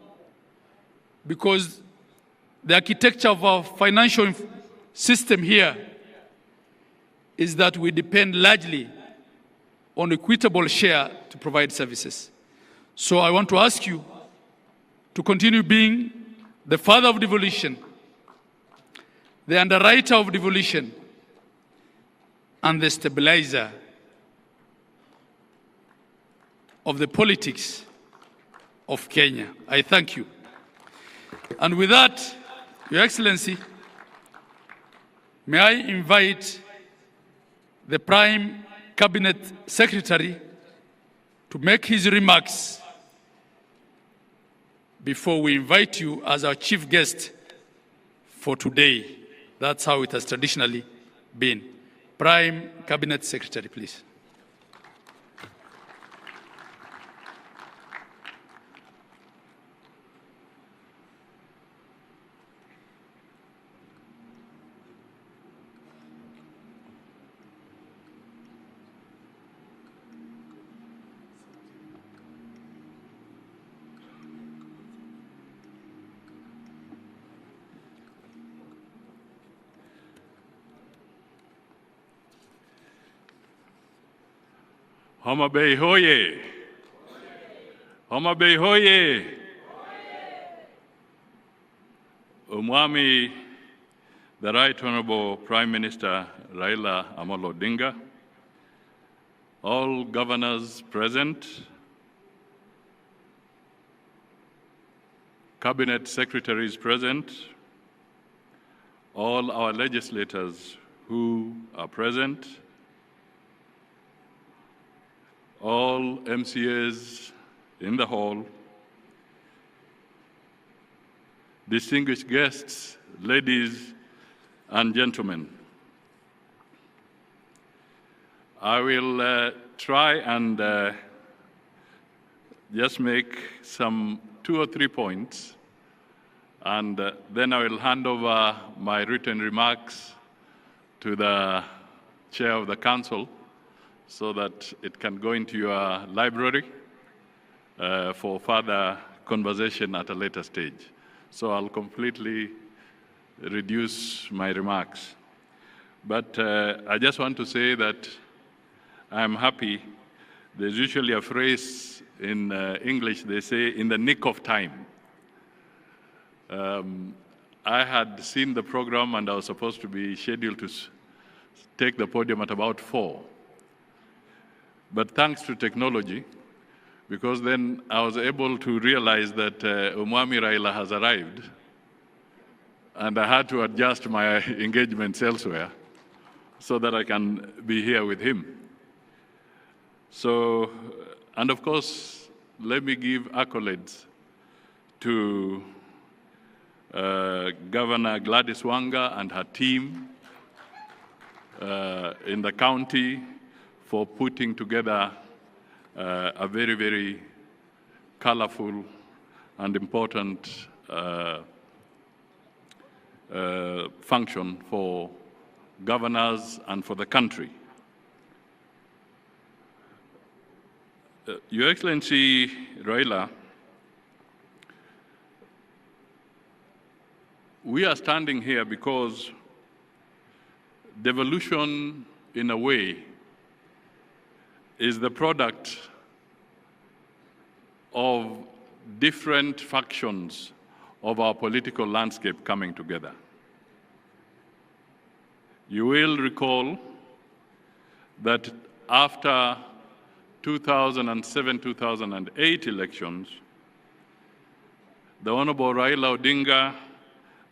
because the architecture of our financial system here is that we depend largely on equitable share to provide services. So I want to ask you to continue being the father of devolution, the underwriter of devolution, and the stabilizer of the politics of Kenya. I thank you. And with that, Your Excellency, may I invite the Prime Cabinet Secretary to make his remarks before we invite you as our chief guest for today. That's how it has traditionally been. Prime Cabinet Secretary, please. Homa Bay hoye! Homa Bay hoye! Umwami, the Right Honorable Prime Minister Raila Amolo Odinga, all governors present, cabinet secretaries present, all our legislators who are present, all MCAs in the hall, distinguished guests, ladies and gentlemen. I will try and just make some 2 or 3 points, and then I will hand over my written remarks to the Chair of the Council, so that it can go into your library for further conversation at a later stage. So I'll completely reduce my remarks. But I just want to say that I'm happy. There's usually a phrase in English, they say, in the nick of time. I had seen the program and I was supposed to be scheduled to take the podium at about 4. But thanks to technology, because then I was able to realize that Umwami Raila has arrived, and I had to adjust my engagements elsewhere so that I can be here with him. So, and of course, let me give accolades to Governor Gladys Wanga and her team in the county for putting together a very, very colorful and important function for governors and for the country. Your Excellency Raila, we are standing here because devolution, in a way, is the product of different factions of our political landscape coming together. You will recall that after 2007-2008 elections, the Honorable Raila Odinga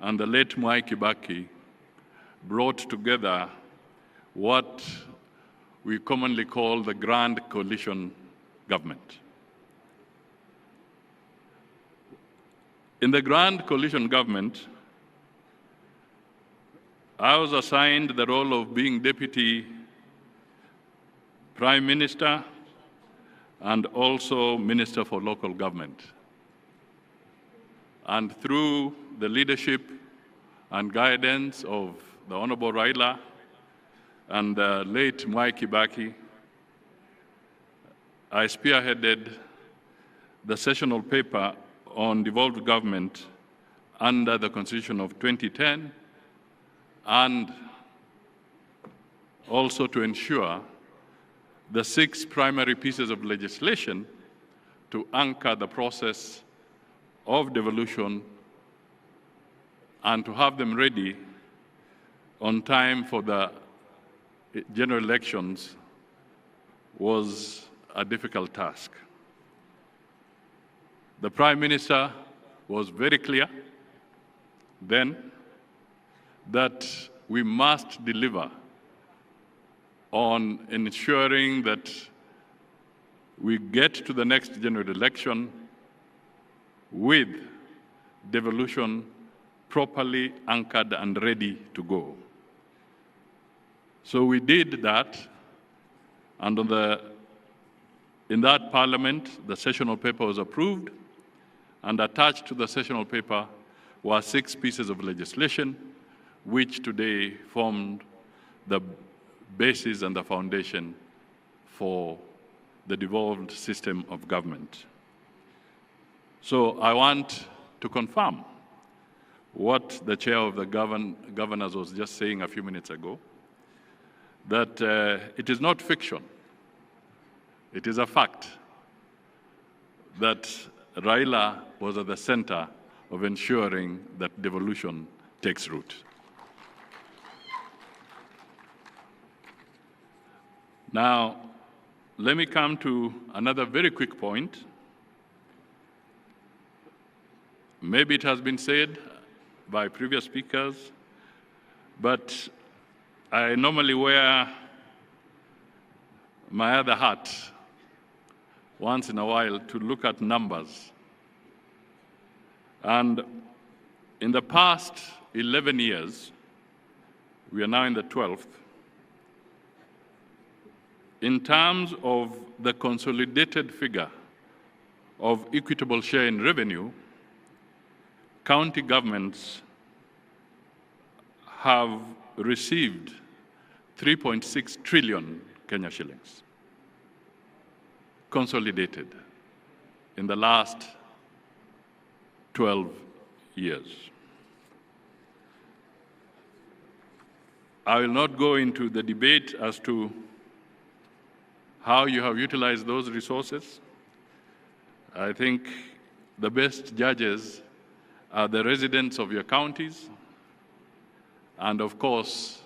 and the late Mwai Kibaki brought together what we commonly call the Grand Coalition Government. In the Grand Coalition Government, I was assigned the role of being Deputy Prime Minister and also Minister for Local Government. And through the leadership and guidance of the Honorable Raila and the late Mwai Kibaki, I spearheaded the sessional paper on devolved government under the Constitution of 2010, and also to ensure the 6 primary pieces of legislation to anchor the process of devolution and to have them ready on time for the general elections was a difficult task. The Prime Minister was very clear then that we must deliver on ensuring that we get to the next general election with devolution properly anchored and ready to go. So we did that, and in that parliament, the sessional paper was approved, and attached to the sessional paper were 6 pieces of legislation, which today formed the basis and the foundation for the devolved system of government. So I want to confirm what the chair of the governors was just saying a few minutes ago, that it is not fiction. It is a fact that Raila was at the center of ensuring that devolution takes root. Now, let me come to another very quick point. Maybe it has been said by previous speakers, but I normally wear my other hat once in a while to look at numbers. And in the past 11 years, we are now in the 12th, in terms of the consolidated figure of equitable share in revenue, county governments have received 3.6 trillion Kenya shillings, consolidated in the last 12 years. I will not go into the debate as to how you have utilized those resources. I think the best judges are the residents of your counties, and of course,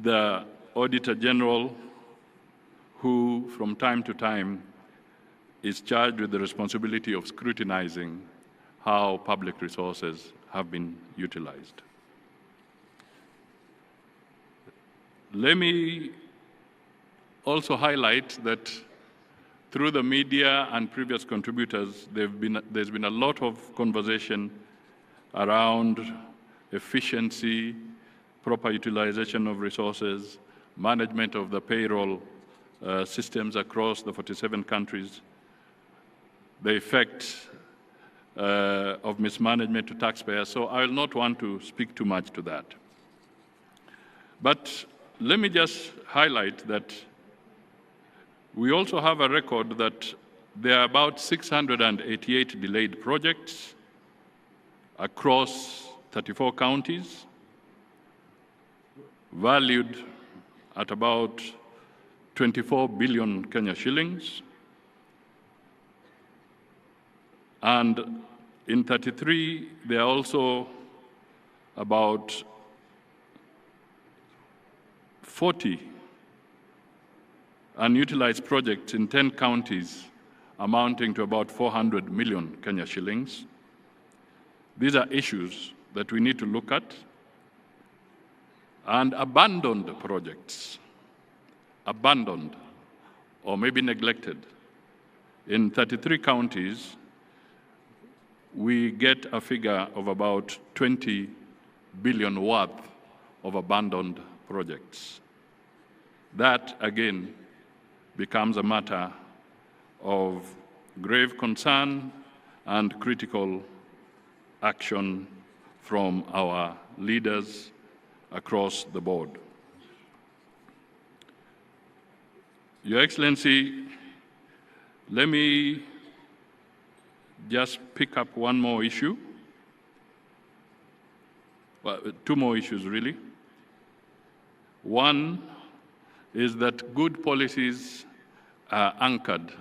the Auditor General, who from time to time is charged with the responsibility of scrutinizing how public resources have been utilized. Let me also highlight that through the media and previous contributors, there's been a lot of conversation around efficiency, proper utilization of resources, management of the payroll systems across the 47 countries, the effect of mismanagement to taxpayers. So I will not want to speak too much to that. But let me just highlight that we also have a record that there are about 688 delayed projects across 34 counties, valued at about 24 billion Kenya shillings. And in 33, there are also about 40 unutilized projects in 10 counties amounting to about 400 million Kenya shillings. These are issues that we need to look at. And abandoned projects, abandoned or maybe neglected. In 33 counties, we get a figure of about 20 billion worth of abandoned projects. That, again, becomes a matter of grave concern and critical action from our leaders across the board. Your Excellency, let me just pick up one more issue. Well, 2 more issues, really. One is that good policies are anchored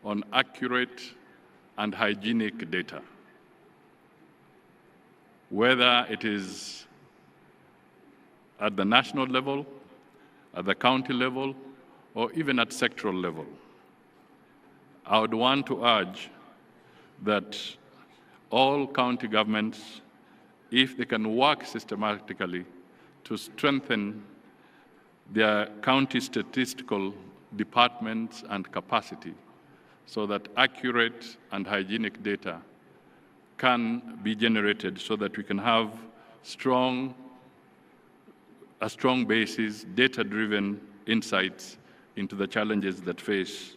on accurate and hygienic data, whether it is at the national level, at the county level, or even at sectoral level. I would want to urge that all county governments, if they can work systematically to strengthen their county statistical departments and capacity, so that accurate and hygienic data can be generated so that we can have a strong basis, data-driven insights into the challenges that face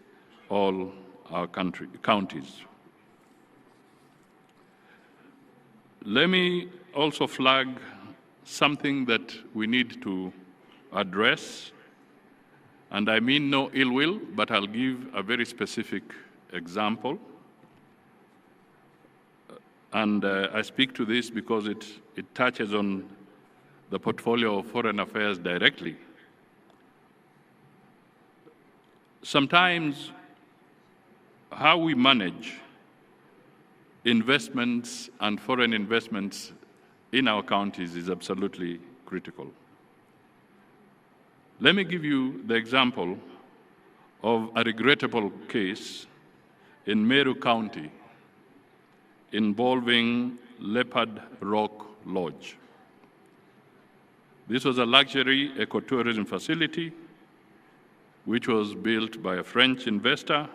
all our counties. Let me also flag something that we need to address, and I mean no ill will, but I'll give a very specific example. And I speak to this because it touches on the portfolio of foreign affairs directly. Sometimes how we manage investments and foreign investments in our counties is absolutely critical. Let me give you the example of a regrettable case in Meru County involving Leopard Rock Lodge. This was a luxury ecotourism facility which was built by a French investor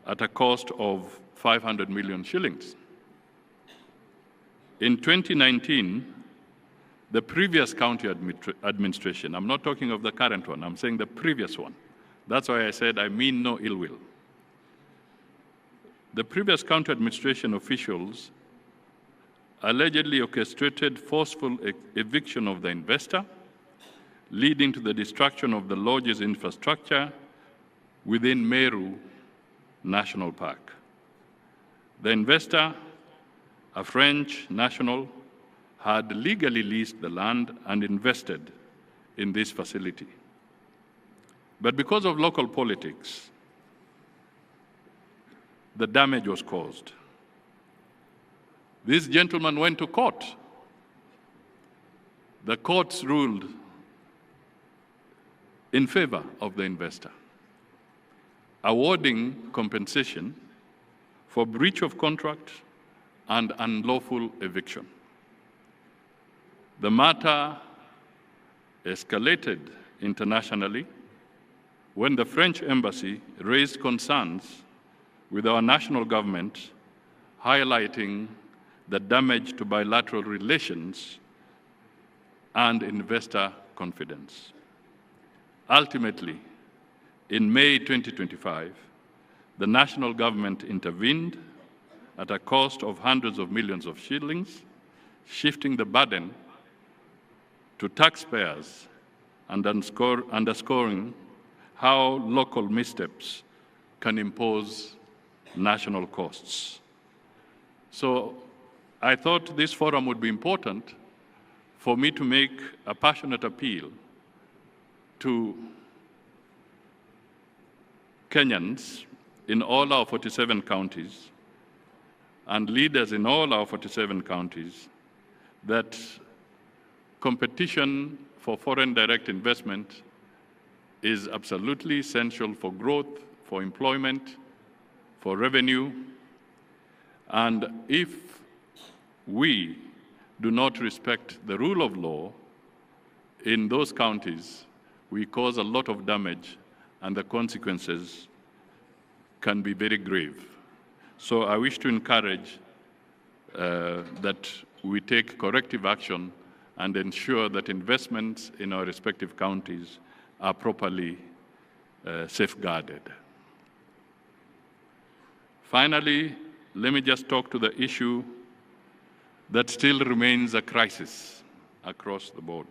at a cost of 500 million shillings. In 2019, the previous county administration, I'm not talking of the current one, I'm saying the previous one. That's why I said I mean no ill will. The previous county administration officials allegedly orchestrated forceful eviction of the investor, leading to the destruction of the lodge's infrastructure within Meru National Park. The investor, a French national, had legally leased the land and invested in this facility. But because of local politics, the damage was caused. This gentleman went to court. The courts ruled in favor of the investor, awarding compensation for breach of contract and unlawful eviction. The matter escalated internationally when the French embassy raised concerns with our national government, highlighting the damage to bilateral relations and investor confidence. Ultimately, in May 2025, the national government intervened at a cost of hundreds of millions of shillings, shifting the burden to taxpayers and underscoring how local missteps can impose national costs. So I thought this forum would be important for me to make a passionate appeal to Kenyans in all our 47 counties and leaders in all our 47 counties that competition for foreign direct investment is absolutely essential for growth, for employment, for revenue. And if we do not respect the rule of law in those counties, we cause a lot of damage and the consequences can be very grave. So I wish to encourage that we take corrective action and ensure that investments in our respective counties are properly safeguarded. Finally, let me just talk to the issue that still remains a crisis across the board.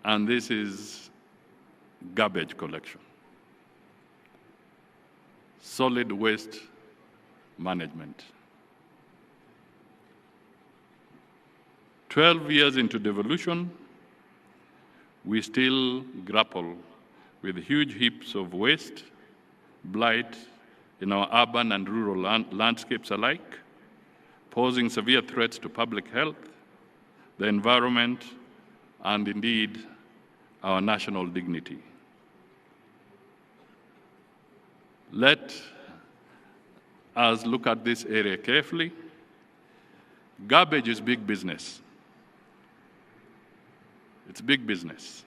And this is garbage collection, solid waste management. 12 years into devolution, we still grapple with huge heaps of waste, blight in our urban and rural landscapes alike, posing severe threats to public health, the environment, and indeed our national dignity. Let us look at this area carefully. Garbage is big business. It's big business.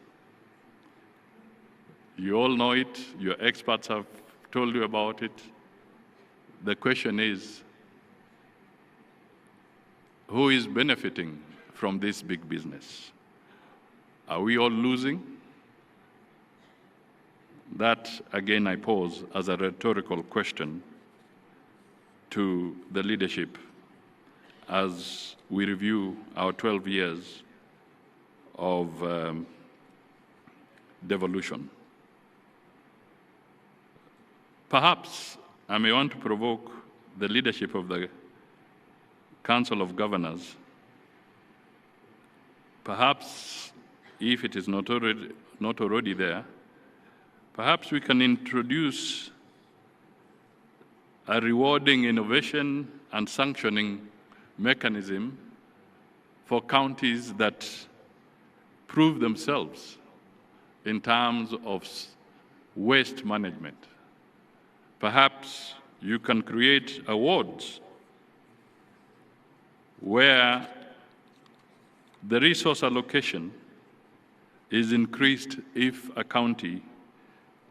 You all know it. Your experts have told you about it. The question is, who is benefiting from this big business? Are we all losing? That, again, I pose as a rhetorical question to the leadership as we review our 12 years of devolution. Perhaps I may want to provoke the leadership of the Council of Governors. Perhaps, if it is not already there, perhaps we can introduce a rewarding innovation and sanctioning mechanism for counties that prove themselves in terms of waste management. Perhaps you can create awards where the resource allocation is increased if a county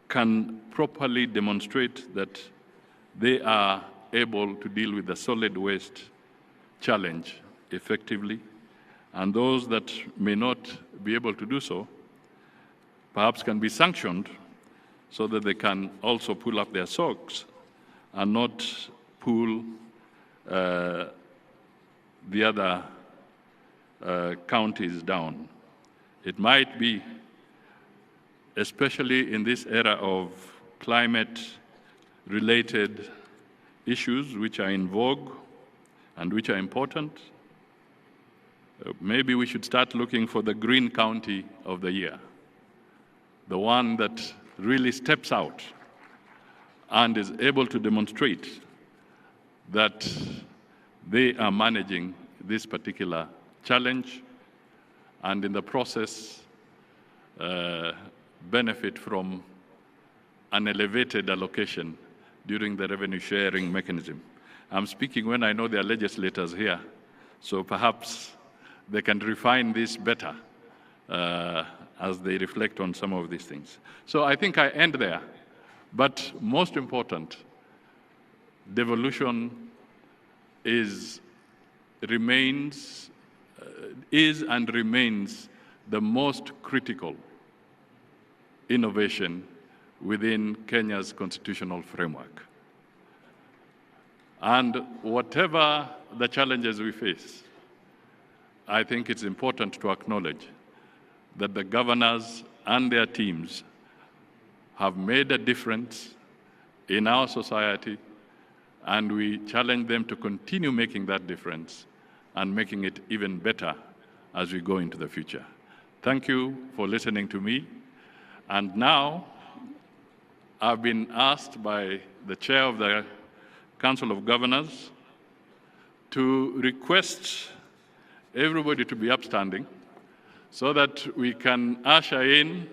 can properly demonstrate that they are able to deal with the solid waste challenge effectively, and those that may not be able to do so perhaps can be sanctioned so that they can also pull up their socks and not pull the other counties down. It might be, especially in this era of climate-related issues which are in vogue and which are important, maybe we should start looking for the green county of the year, the one that really steps out and is able to demonstrate that they are managing this particular challenge and in the process benefit from an elevated allocation during the revenue sharing mechanism. I'm speaking when I know there are legislators here, so perhaps they can refine this better as they reflect on some of these things. So I think I end there, but most important, devolution is and remains the most critical innovation within Kenya's constitutional framework. And whatever the challenges we face, I think it's important to acknowledge that the governors and their teams have made a difference in our society, and we challenge them to continue making that difference and making it even better as we go into the future. Thank you for listening to me. And now, I've been asked by the chair of the Council of Governors to request everybody to be upstanding so that we can usher in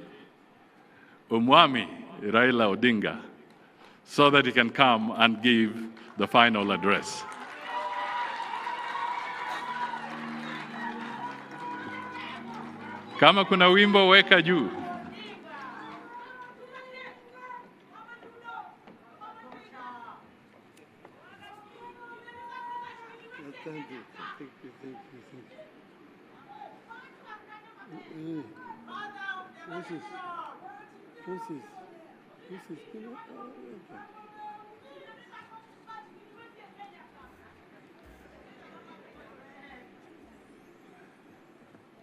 Umwami Raila Odinga so that he can come and give the final address. Kama kuna wimbo weka juu. Thank you.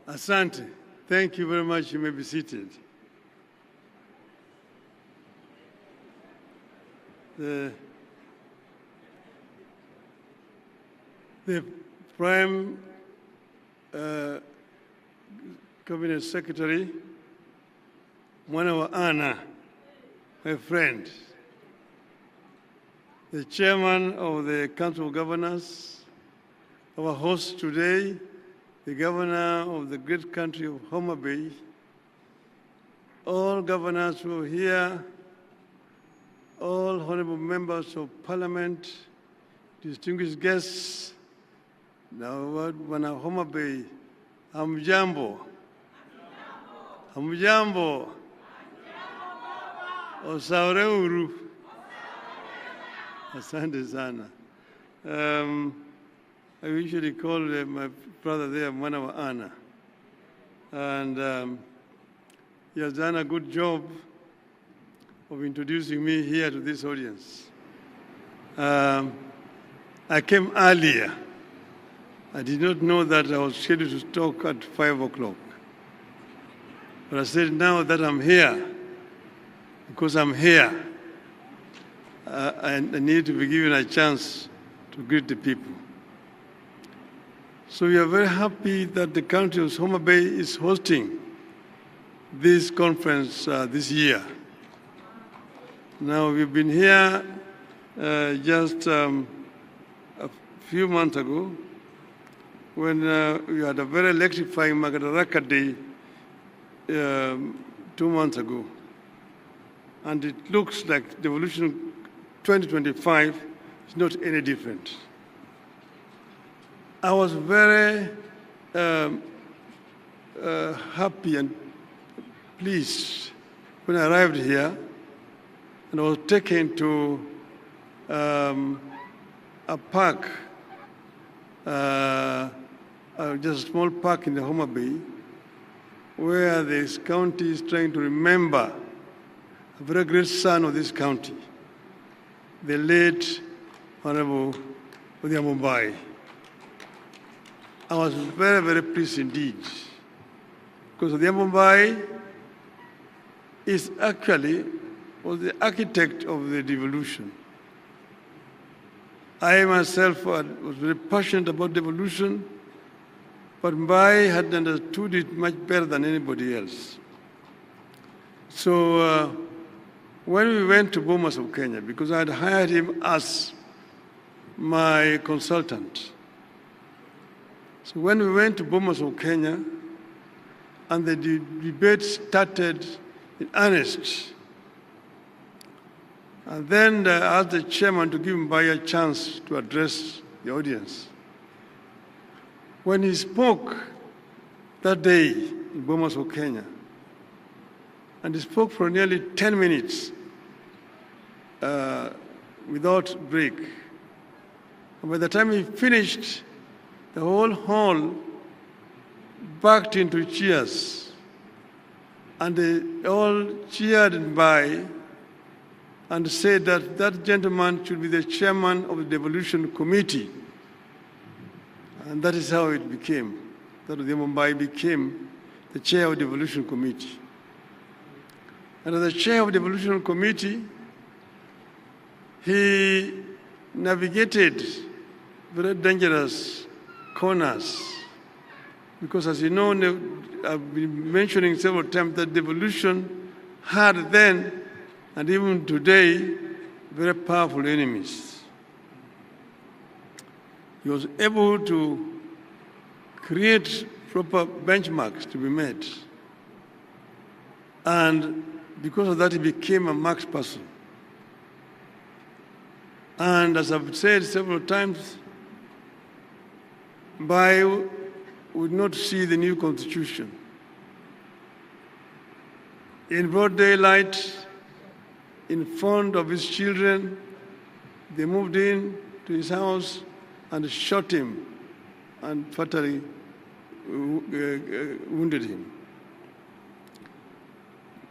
Asante. Thank you very much. You may be seated. The Prime Cabinet Secretary, Mwana Anna, my friend, the Chairman of the Council of Governors, our host today, the Governor of the great country of Homa Bay, all governors who are here, all honorable members of Parliament, distinguished guests, now wana Homa Bay, hamjambo. Hamjambo. Osaure Asante sana. I usually call my brother there Mwana wa Ana. And he has done a good job of introducing me here to this audience. I came earlier. I did not know that I was scheduled to talk at 5 o'clock. But I said, now that I'm here, because I'm here, I need to be given a chance to greet the people. So we are very happy that the county of Homa Bay is hosting this conference this year. Now, we've been here just a few months ago when we had a very electrifying Madaraka Day 2 months ago. And it looks like Devolution 2025 is not any different. I was very happy and pleased when I arrived here and I was taken to a park, just a small park in the Homa Bay, where this county is trying to remember a very great son of this county, the late Honorable Odinga. I was very, very pleased indeed, because Odinga is actually was the architect of the devolution. I myself was very passionate about devolution, but Mbai had understood it much better than anybody else. So when we went to Bomas of Kenya, because I had hired him as my consultant. So when we went to Bomas of Kenya, and the debate started in earnest, and then I asked the chairman to give Mbai a chance to address the audience. When he spoke that day in Bomas of Kenya, and he spoke for nearly 10 minutes without break. And by the time he finished, the whole hall backed into cheers. And they all cheered Mbai and said that that gentleman should be the chairman of the Devolution Committee. And that is how it became. That Mbai became the chair of the Devolution Committee. And as the chair of the Devolution Committee, he navigated very dangerous corners. Because as you know, I've been mentioning several times that devolution had then, and even today, very powerful enemies. He was able to create proper benchmarks to be met. And because of that, he became a marks person. And as I've said several times, Mbai would not see the new constitution. In broad daylight, in front of his children, they moved in to his house and shot him and fatally wounded him.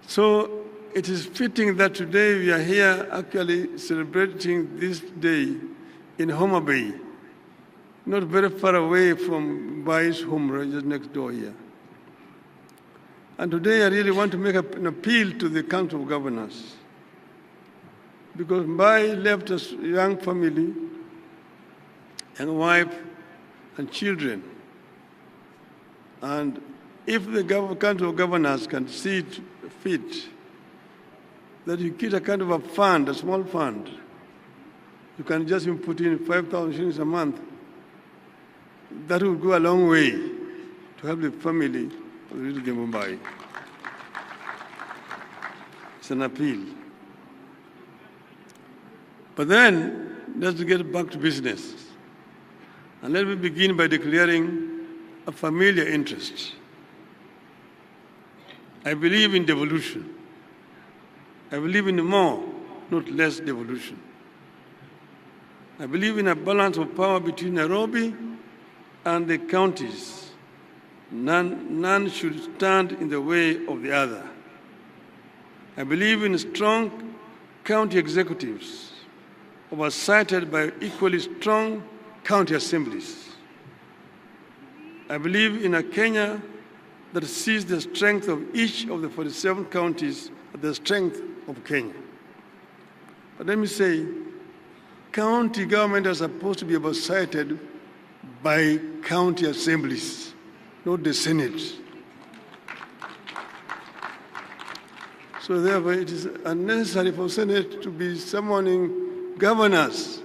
So it is fitting that today we are here actually celebrating this day in Homa Bay, not very far away from Mbai's home, right just next door here. And today I really want to make an appeal to the Council of Governors, because Mbai left a young family, young wife, and children. And if the Council of Governors can see it fit that you create a kind of a fund, a small fund, you can just put in 5,000 shillings a month, that will go a long way to help the family of the little Mbai. It's an appeal. But then, let's get back to business. And let me begin by declaring a familiar interest. I believe in devolution. I believe in more, not less devolution. I believe in a balance of power between Nairobi and the counties. None should stand in the way of the other. I believe in strong county executives oversighted by equally strong county assemblies. I believe in a Kenya that sees the strength of each of the 47 counties as the strength of Kenya. But let me say, county government are supposed to be oversighted by county assemblies, not the Senate. So therefore, it is unnecessary for Senate to be summoning governors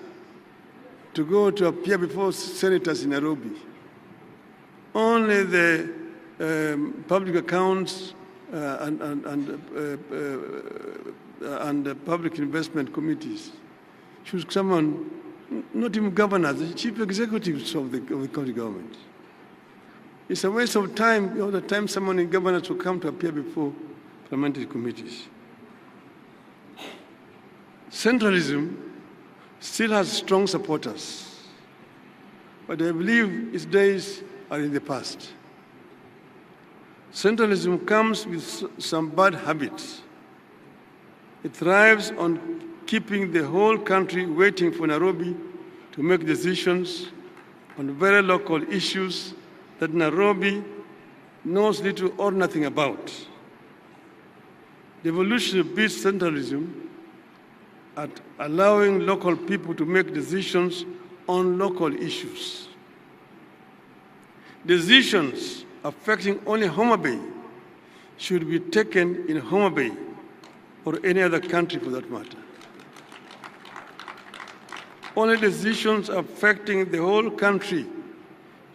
to go to appear before senators in Nairobi. Only the public accounts and the public investment committees should summon not even governors, the chief executives of the county government. It's a waste of time, all the time summoning governors to come to appear before parliamentary committees. Centralism still has strong supporters, but I believe its days are in the past. Centralism comes with some bad habits. It thrives on keeping the whole country waiting for Nairobi to make decisions on very local issues that Nairobi knows little or nothing about. Devolution beats centralism at allowing local people to make decisions on local issues. Decisions affecting only Homa Bay should be taken in Homa Bay or any other country for that matter. Only decisions affecting the whole country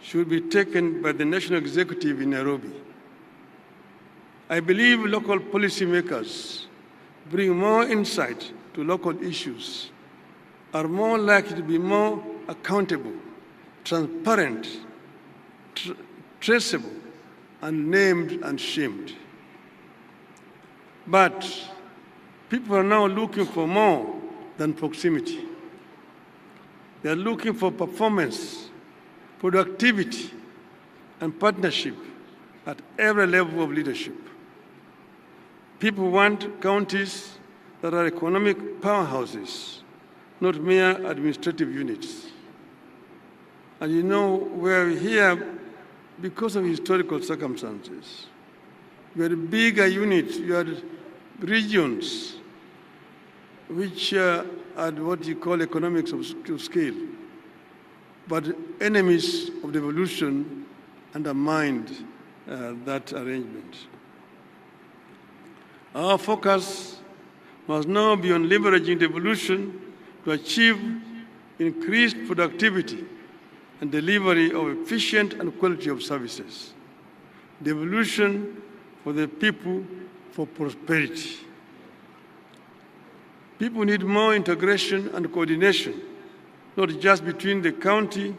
should be taken by the national executive in Nairobi. I believe local policymakers bring more insight to local issues, are more likely to be more accountable, transparent, traceable, and named and shamed. But people are now looking for more than proximity. They are looking for performance, productivity, and partnership at every level of leadership. People want counties that are economic powerhouses, not mere administrative units. And you know, we're here because of historical circumstances. We had bigger units, you had regions which had what you call economics of scale. But enemies of devolution undermined that arrangement. Our focus must now be on leveraging devolution to achieve increased productivity and delivery of efficient and quality of services. Devolution for the people, for prosperity. People need more integration and coordination, not just between the county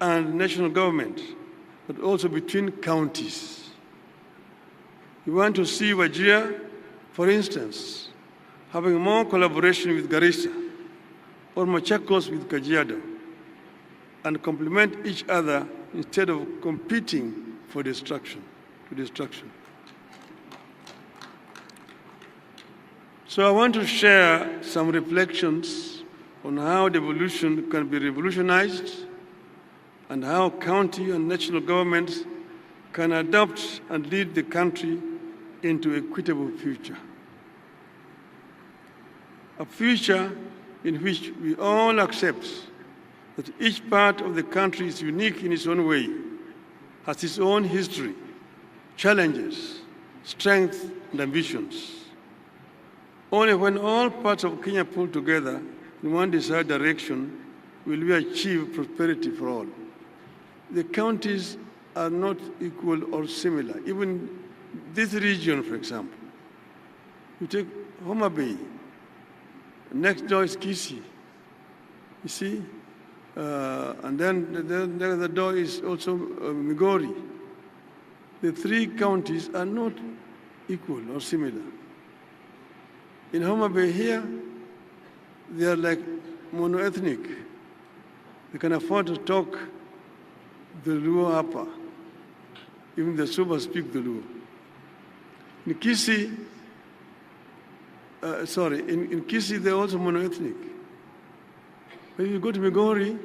and national government, but also between counties. We want to see Wajir, for instance, having more collaboration with Garissa or Machakos with Kajiado, and complement each other instead of competing for destruction. So I want to share some reflections on how devolution can be revolutionized and how county and national governments can adopt and lead the country into an equitable future. A future in which we all accept that each part of the country is unique in its own way, has its own history, challenges, strengths, and ambitions. Only when all parts of Kenya pull together in one desired direction will we achieve prosperity for all. The counties are not equal or similar. Even this region, for example, you take Homa Bay, next door is Kisii, you see? And then the other door is also Migori. The three counties are not equal or similar. In Homa Bay here, they are like monoethnic. They can afford to talk the Luo Upper. Even the Suba speak the Luo. In Kisii, in Kisii they're also monoethnic. When you go to Migori,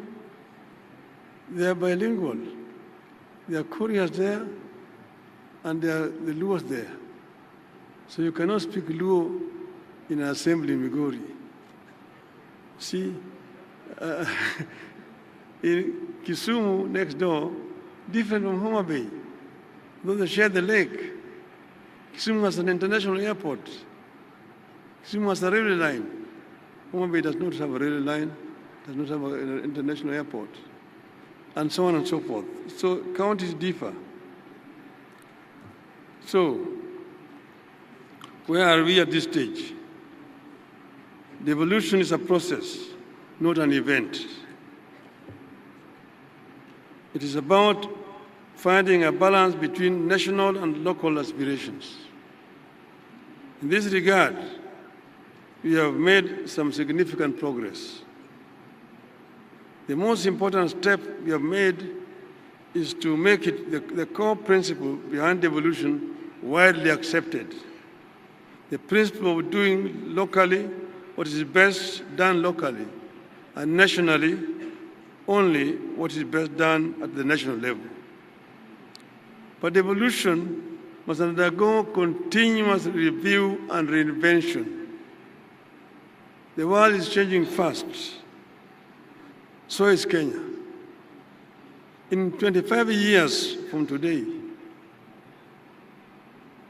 they are bilingual. There are Koreans there, and there are the Luos there. So you cannot speak Luo in an assembly in Migori. See, in Kisumu, next door, different from Homa Bay. Though they share the lake, Kisumu has an international airport. Kisumu has a railway line. Homa Bay does not have a railway line, does not have an international airport, and so on and so forth. So counties differ. So, where are we at this stage? Devolution is a process, not an event. It is about finding a balance between national and local aspirations. In this regard, we have made some significant progress. The most important step we have made is to make it the core principle behind devolution widely accepted. The principle of doing locally what is best done locally, and nationally only what is best done at the national level. But devolution must undergo continuous review and reinvention. The world is changing fast. So is Kenya. In 25 years from today,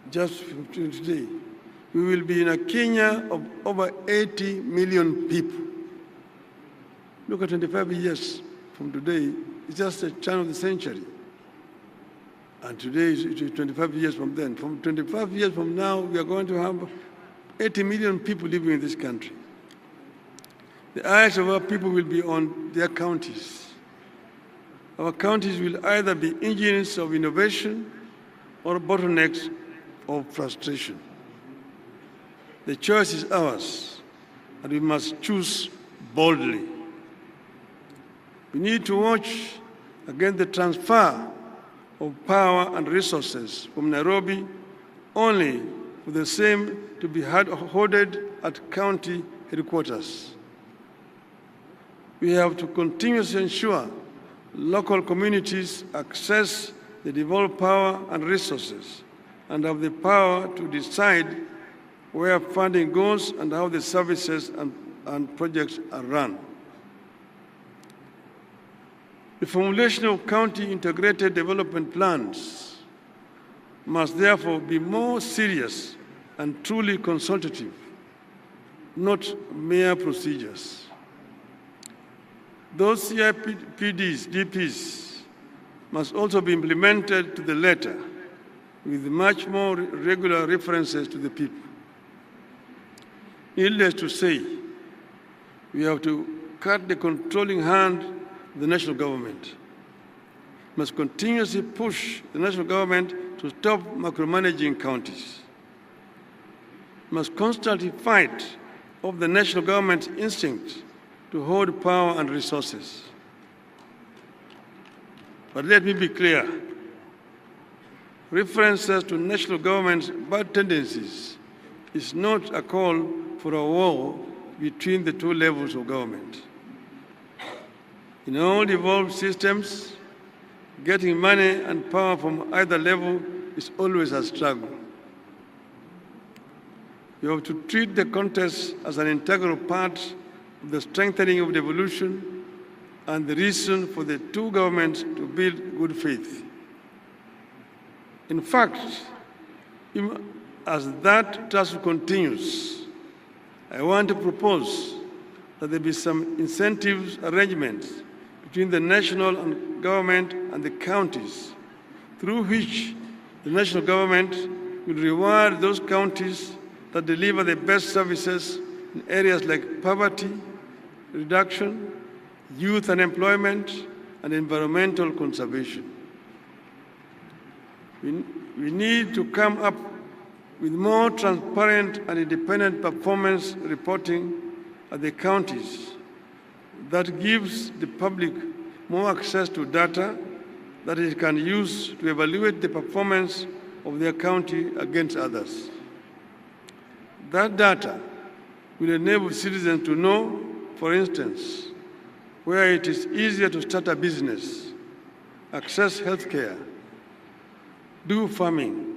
just from today, we will be in a Kenya of over 80 million people. Look at 25 years from today, it's just a turn of the century. And today is 25 years from then. From 25 years from now, we are going to have 80 million people living in this country. The eyes of our people will be on their counties. Our counties will either be engines of innovation or bottlenecks of frustration. The choice is ours, and we must choose boldly. We need to watch against the transfer of power and resources from Nairobi only for the same to be hoarded at county headquarters. We have to continuously ensure local communities access the devolved power and resources and have the power to decide where funding goes and how the services and projects are run. The formulation of county integrated development plans must therefore be more serious and truly consultative, not mere procedures. Those CIPDs, DPs, must also be implemented to the letter with much more regular references to the people. Needless to say, we have to cut the controlling hand of the national government. We must continuously push the national government to stop micromanaging counties. We must constantly fight off the national government's instinct to hold power and resources. But let me be clear. References to national government's bad tendencies is not a call for a war between the two levels of government. In all devolved systems, getting money and power from either level is always a struggle. You have to treat the contest as an integral part of the strengthening of devolution and the reason for the two governments to build good faith. In fact, as that task continues, I want to propose that there be some incentives arrangements between the national government and the counties, through which the national government will reward those counties that deliver the best services in areas like poverty reduction, youth unemployment, and environmental conservation. We need to come up with more transparent and independent performance reporting at the counties that gives the public more access to data that it can use to evaluate the performance of their county against others. That data will enable citizens to know, for instance, where it is easier to start a business, access healthcare, do farming,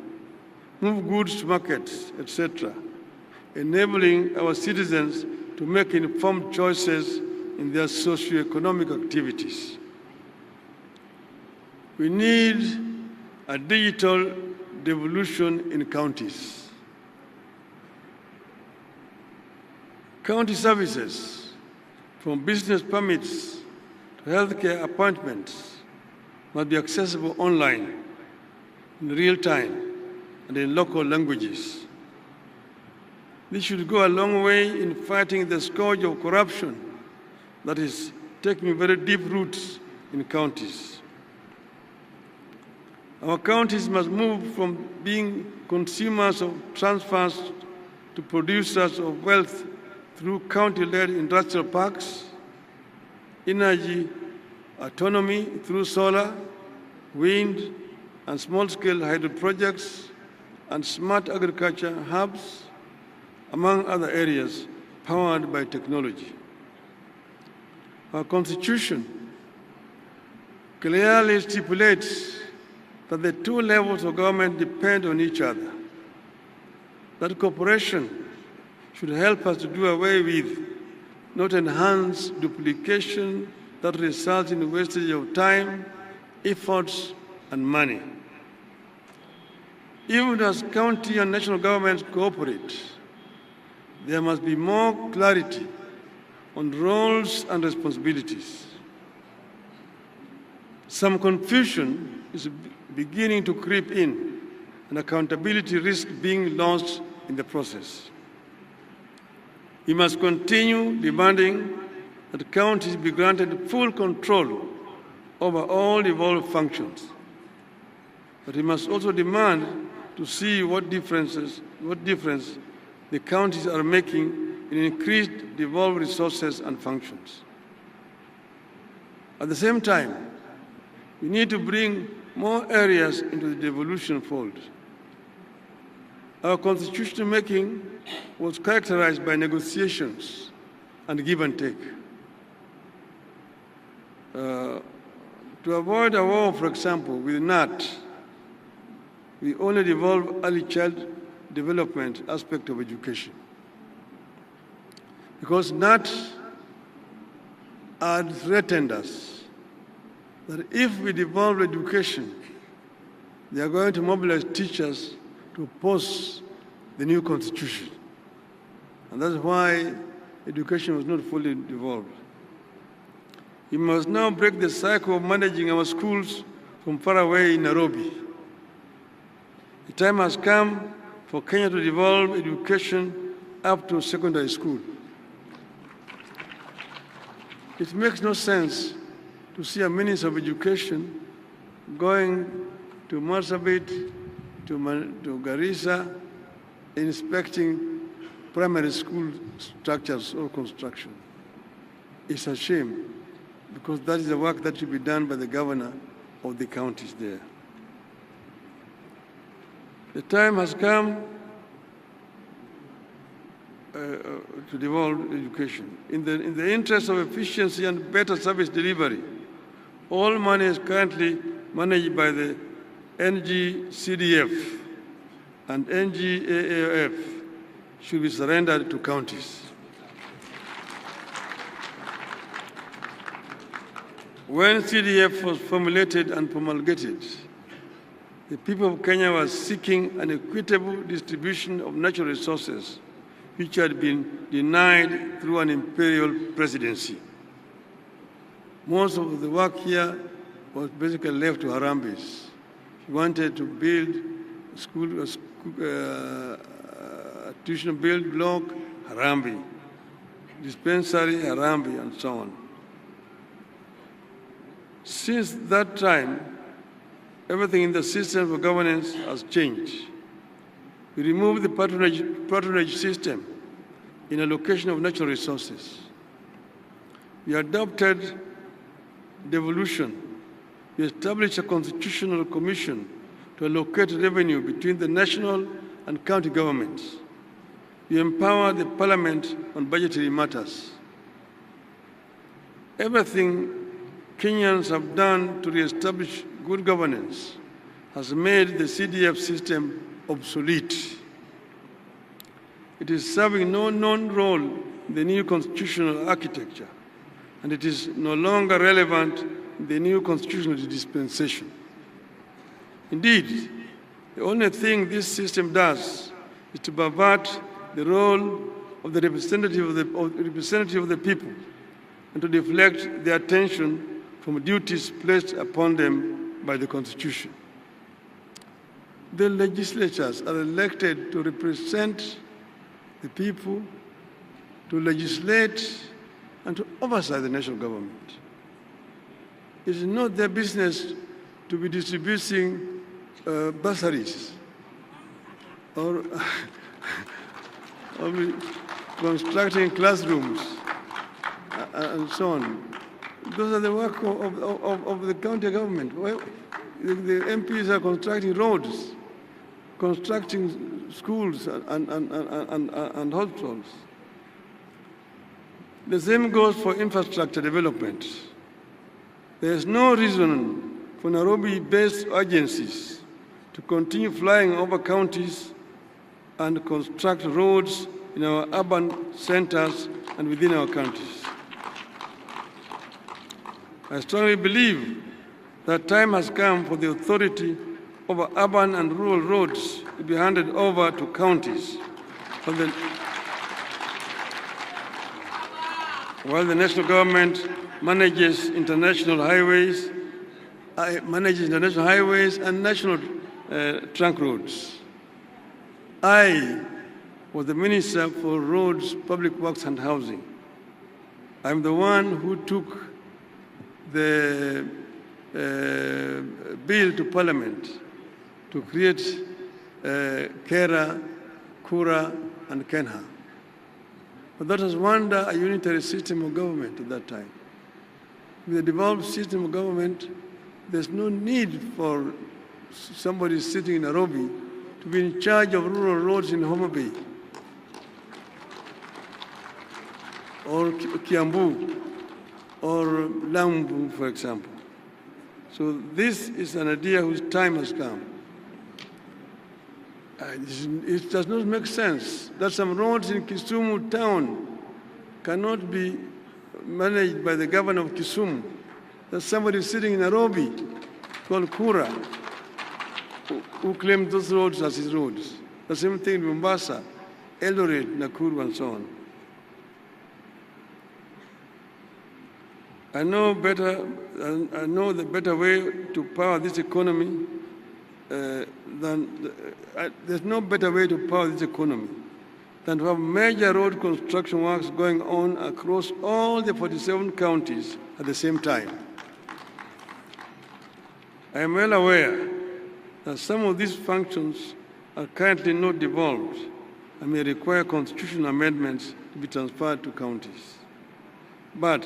move goods to markets, etc., enabling our citizens to make informed choices in their socio-economic activities. We need a digital devolution in counties. County services, from business permits to healthcare appointments, must be accessible online, in real time, and in local languages. This should go a long way in fighting the scourge of corruption that is taking very deep roots in counties. Our counties must move from being consumers of transfers to producers of wealth through county-led industrial parks, energy autonomy through solar, wind, and small-scale hydro projects, and smart agriculture hubs, among other areas powered by technology. Our Constitution clearly stipulates that the two levels of government depend on each other. That cooperation should help us to do away with, not enhance, duplication that results in wastage of time, efforts, and money. Even as county and national governments cooperate, there must be more clarity on roles and responsibilities. Some confusion is beginning to creep in, and accountability risks being lost in the process. We must continue demanding that counties be granted full control over all devolved functions. But we must also demand to see what difference the counties are making in increased devolved resources and functions. At the same time, we need to bring more areas into the devolution fold. Our constitutional making was characterized by negotiations and give and take. To avoid a war, for example, with NAT, we only devolve early child development aspect of education. Because NAT had threatened us that if we devolve education, they are going to mobilize teachers to oppose the new constitution. And that's why education was not fully devolved. We must now break the cycle of managing our schools from far away in Nairobi. The time has come for Kenya to devolve education up to secondary school. It makes no sense to see a Minister of Education going to Marsabit, to Garissa, inspecting primary school structures or construction. It's a shame, because that is the work that should be done by the governor of the counties there. The time has come to devolve education. In the interest of efficiency and better service delivery, all money is currently managed by the NGCDF and NGAAF should be surrendered to counties. When CDF was formulated and promulgated, the people of Kenya were seeking an equitable distribution of natural resources, which had been denied through an imperial presidency. Most of the work here was basically left to Harambes. He wanted to build a tuition build block, Harambee, dispensary, Harambee, and so on. Since that time, everything in the system of governance has changed. We removed the patronage system in allocation of natural resources. We adopted devolution. We established a constitutional commission to allocate revenue between the national and county governments. We empowered the parliament on budgetary matters. Everything Kenyans have done to re-establish good governance has made the CDF system obsolete. It is serving no known role in the new constitutional architecture, and it is no longer relevant in the new constitutional dispensation. Indeed, the only thing this system does is to pervert the role of the representative of the people and to deflect their attention from duties placed upon them by the Constitution. The legislatures are elected to represent the people, to legislate, and to oversight the national government. It is not their business to be distributing bursaries or be constructing classrooms and so on. Those are the work of the county government. Well, the MPs are constructing roads, constructing schools and hospitals. The same goes for infrastructure development. There is no reason for Nairobi-based agencies to continue flying over counties and construct roads in our urban centers and within our counties. I strongly believe that time has come for the authority over urban and rural roads to be handed over to counties, while the national government manages international highways and national trunk roads. I was the Minister for Roads, Public Works and Housing. I'm the one who took the bill to Parliament to create Kera, Kura, and Kenha. But that was under a unitary system of government at that time. With a devolved system of government, there's no need for somebody sitting in Nairobi to be in charge of rural roads in Homa Bay or Kiambu or Lambu, for example. So this is an idea whose time has come. It does not make sense that some roads in Kisumu town cannot be managed by the governor of Kisumu. That somebody sitting in Nairobi called Kura who claimed those roads as his roads. The same thing in Mombasa, Eldoret, Nakuru, and so on. I know the better way to power this economy there's no better way to power this economy than to have major road construction works going on across all the 47 counties at the same time. I am well aware that some of these functions are currently not devolved and may require constitutional amendments to be transferred to counties. But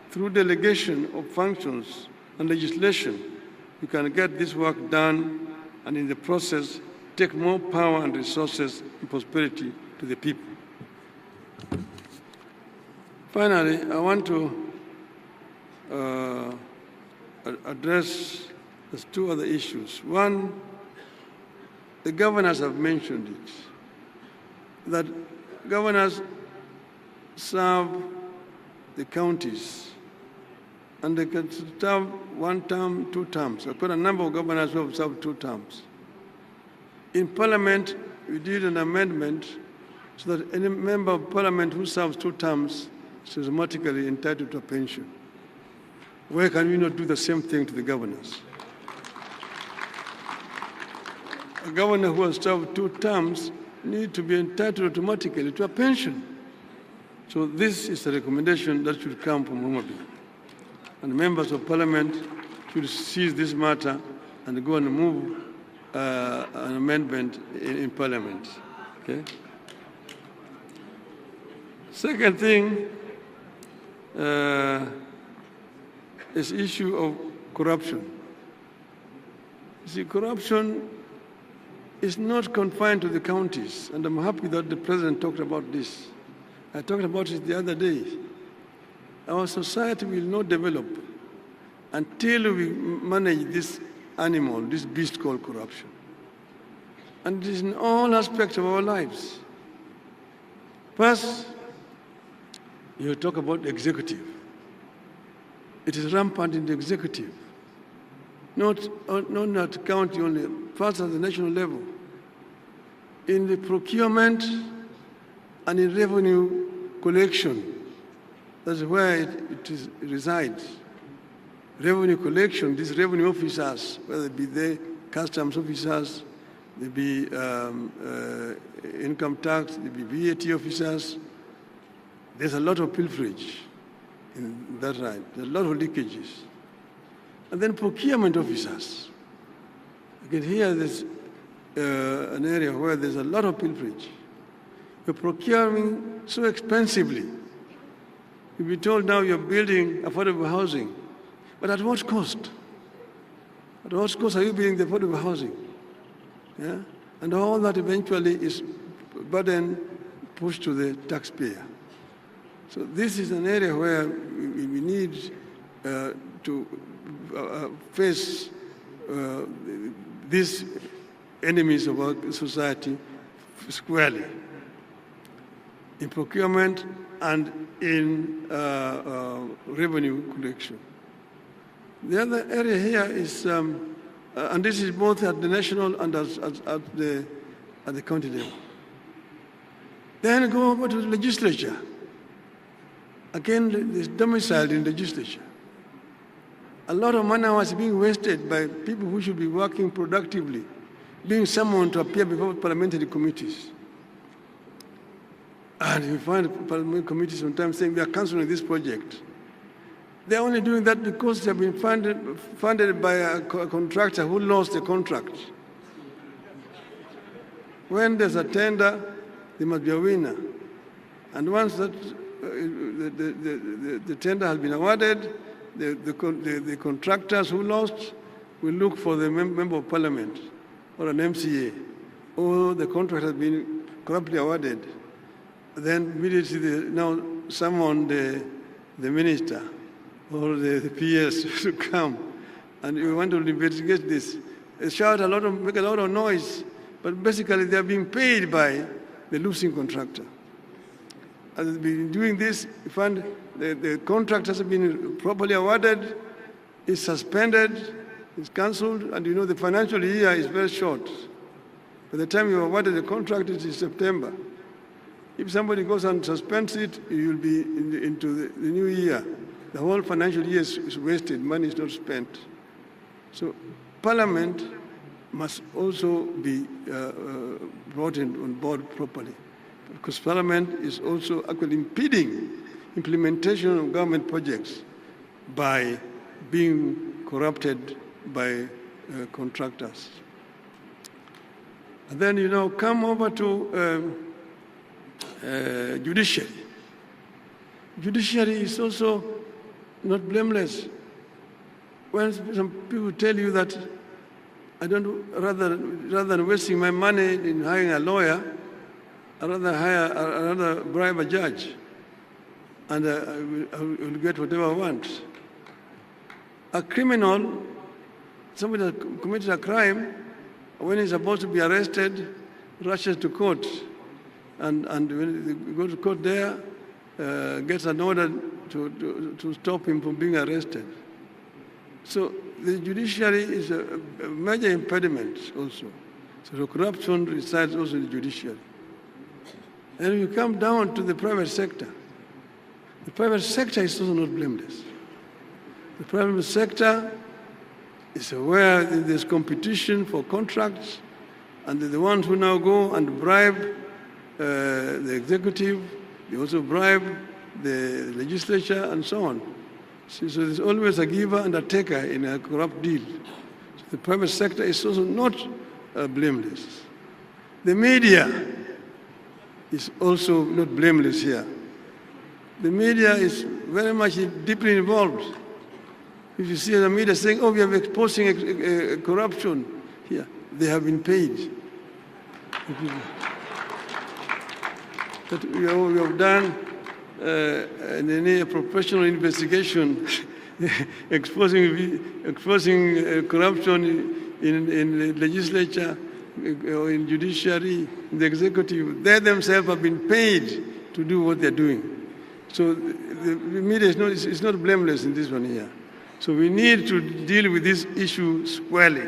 through delegation of functions and legislation, we can get this work done and in the process take more power and resources and prosperity to the people. Finally, I want to address two other issues. One, the governors have mentioned it, that governors serve the counties and they can serve 1 term, 2 terms. I've got a number of governors who have served 2 terms. In Parliament, we did an amendment so that any member of Parliament who serves 2 terms is automatically entitled to a pension. Why can we not do the same thing to the governors? A governor who has served 2 terms needs to be entitled automatically to a pension. So this is a recommendation that should come from Homa Bay. And members of Parliament should seize this matter and go and move an amendment in Parliament. Okay. Second thing is issue of corruption. You see, corruption is not confined to the counties, and I'm happy that the President talked about this. I talked about it the other day. Our society will not develop until we manage this animal, this beast called corruption. And it is in all aspects of our lives. First, you talk about the executive. It is rampant in the executive. Not at county only, first at the national level. In the procurement and in revenue collection, that's where it resides. Revenue collection, these revenue officers, whether it be the customs officers, they be income tax, they be VAT officers, there's a lot of pilferage in that right. There's a lot of leakages. And then procurement officers. Again, here there's an area where there's a lot of pilferage. You're procuring so expensively. You'll be told now you're building affordable housing. But at what cost? At what cost are you building the affordable housing? Yeah? And all that eventually is burden pushed to the taxpayer. So this is an area where we need to face these enemies of our society squarely in procurement and in revenue collection. The other area here is, and this is both at the national and at the county level. Then go over to the legislature. Again, it's domiciled in the legislature. A lot of money was being wasted by people who should be working productively, being summoned to appear before parliamentary committees. And you find parliamentary committees sometimes saying, we are cancelling this project. They're only doing that because they've been funded by a contractor who lost the contract. When there's a tender, there must be a winner. And once that the tender has been awarded, the contractors who lost will look for the member of parliament or an MCA. Or the contract has been corruptly awarded. Then immediately they now summon the minister or the PS to come, and you want to investigate this. They shout a lot make a lot of noise, but basically they are being paid by the losing contractor. As they've been doing this, you find the contract has been properly awarded, is suspended, is cancelled, and you know the financial year is very short. By the time you awarded the contract, it is September. If somebody goes and suspends it, you'll be into the new year. The whole financial year is wasted, money is not spent. So Parliament must also be brought on board properly, because Parliament is also actually impeding implementation of government projects by being corrupted by contractors. And then, you know, come over to judiciary. Judiciary is also not blameless. When some people tell you that rather than wasting my money in hiring a lawyer, I'd rather bribe a judge, and I will get whatever I want. A criminal, somebody that committed a crime, when he's supposed to be arrested, rushes to court, and when they go to court there, gets an order to stop him from being arrested. So the judiciary is a major impediment also. So the corruption resides also in the judiciary. And you come down to the private sector. The private sector is also not blameless. The private sector is where there's competition for contracts, and the ones who now go and bribe the executive, they also bribe the legislature and so on. So there's always a giver and a taker in a corrupt deal. So the private sector is also not blameless. The media is also not blameless here. The media is very much deeply involved. If you see the media saying, oh, we are exposing corruption here, they have been paid. That we have done a professional investigation exposing corruption in the legislature, or in judiciary, in the executive. They themselves have been paid to do what they're doing. So the media is not blameless in this one here. So we need to deal with this issue squarely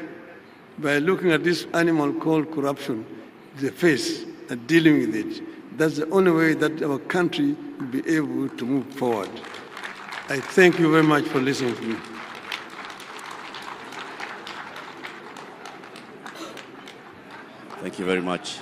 by looking at this animal called corruption, the face, and dealing with it. That's the only way that our country will be able to move forward. I thank you very much for listening to me. Thank you very much.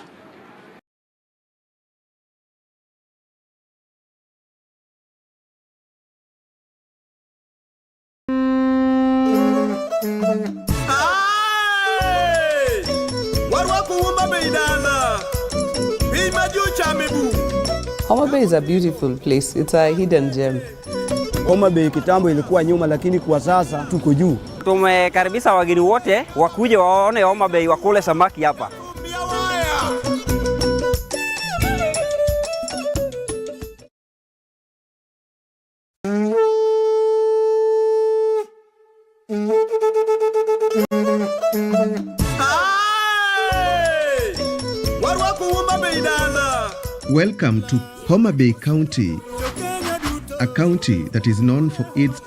Homa Bay is a beautiful place. It's a hidden gem. Homa Bay kitambo ilikuwa nyuma, lakini kwa sasa tuko juu. Tumekaribisha wageni wote wakuje waone Homa Bay, wakule samaki hapa. Welcome to Homa Bay County, a county that is known for its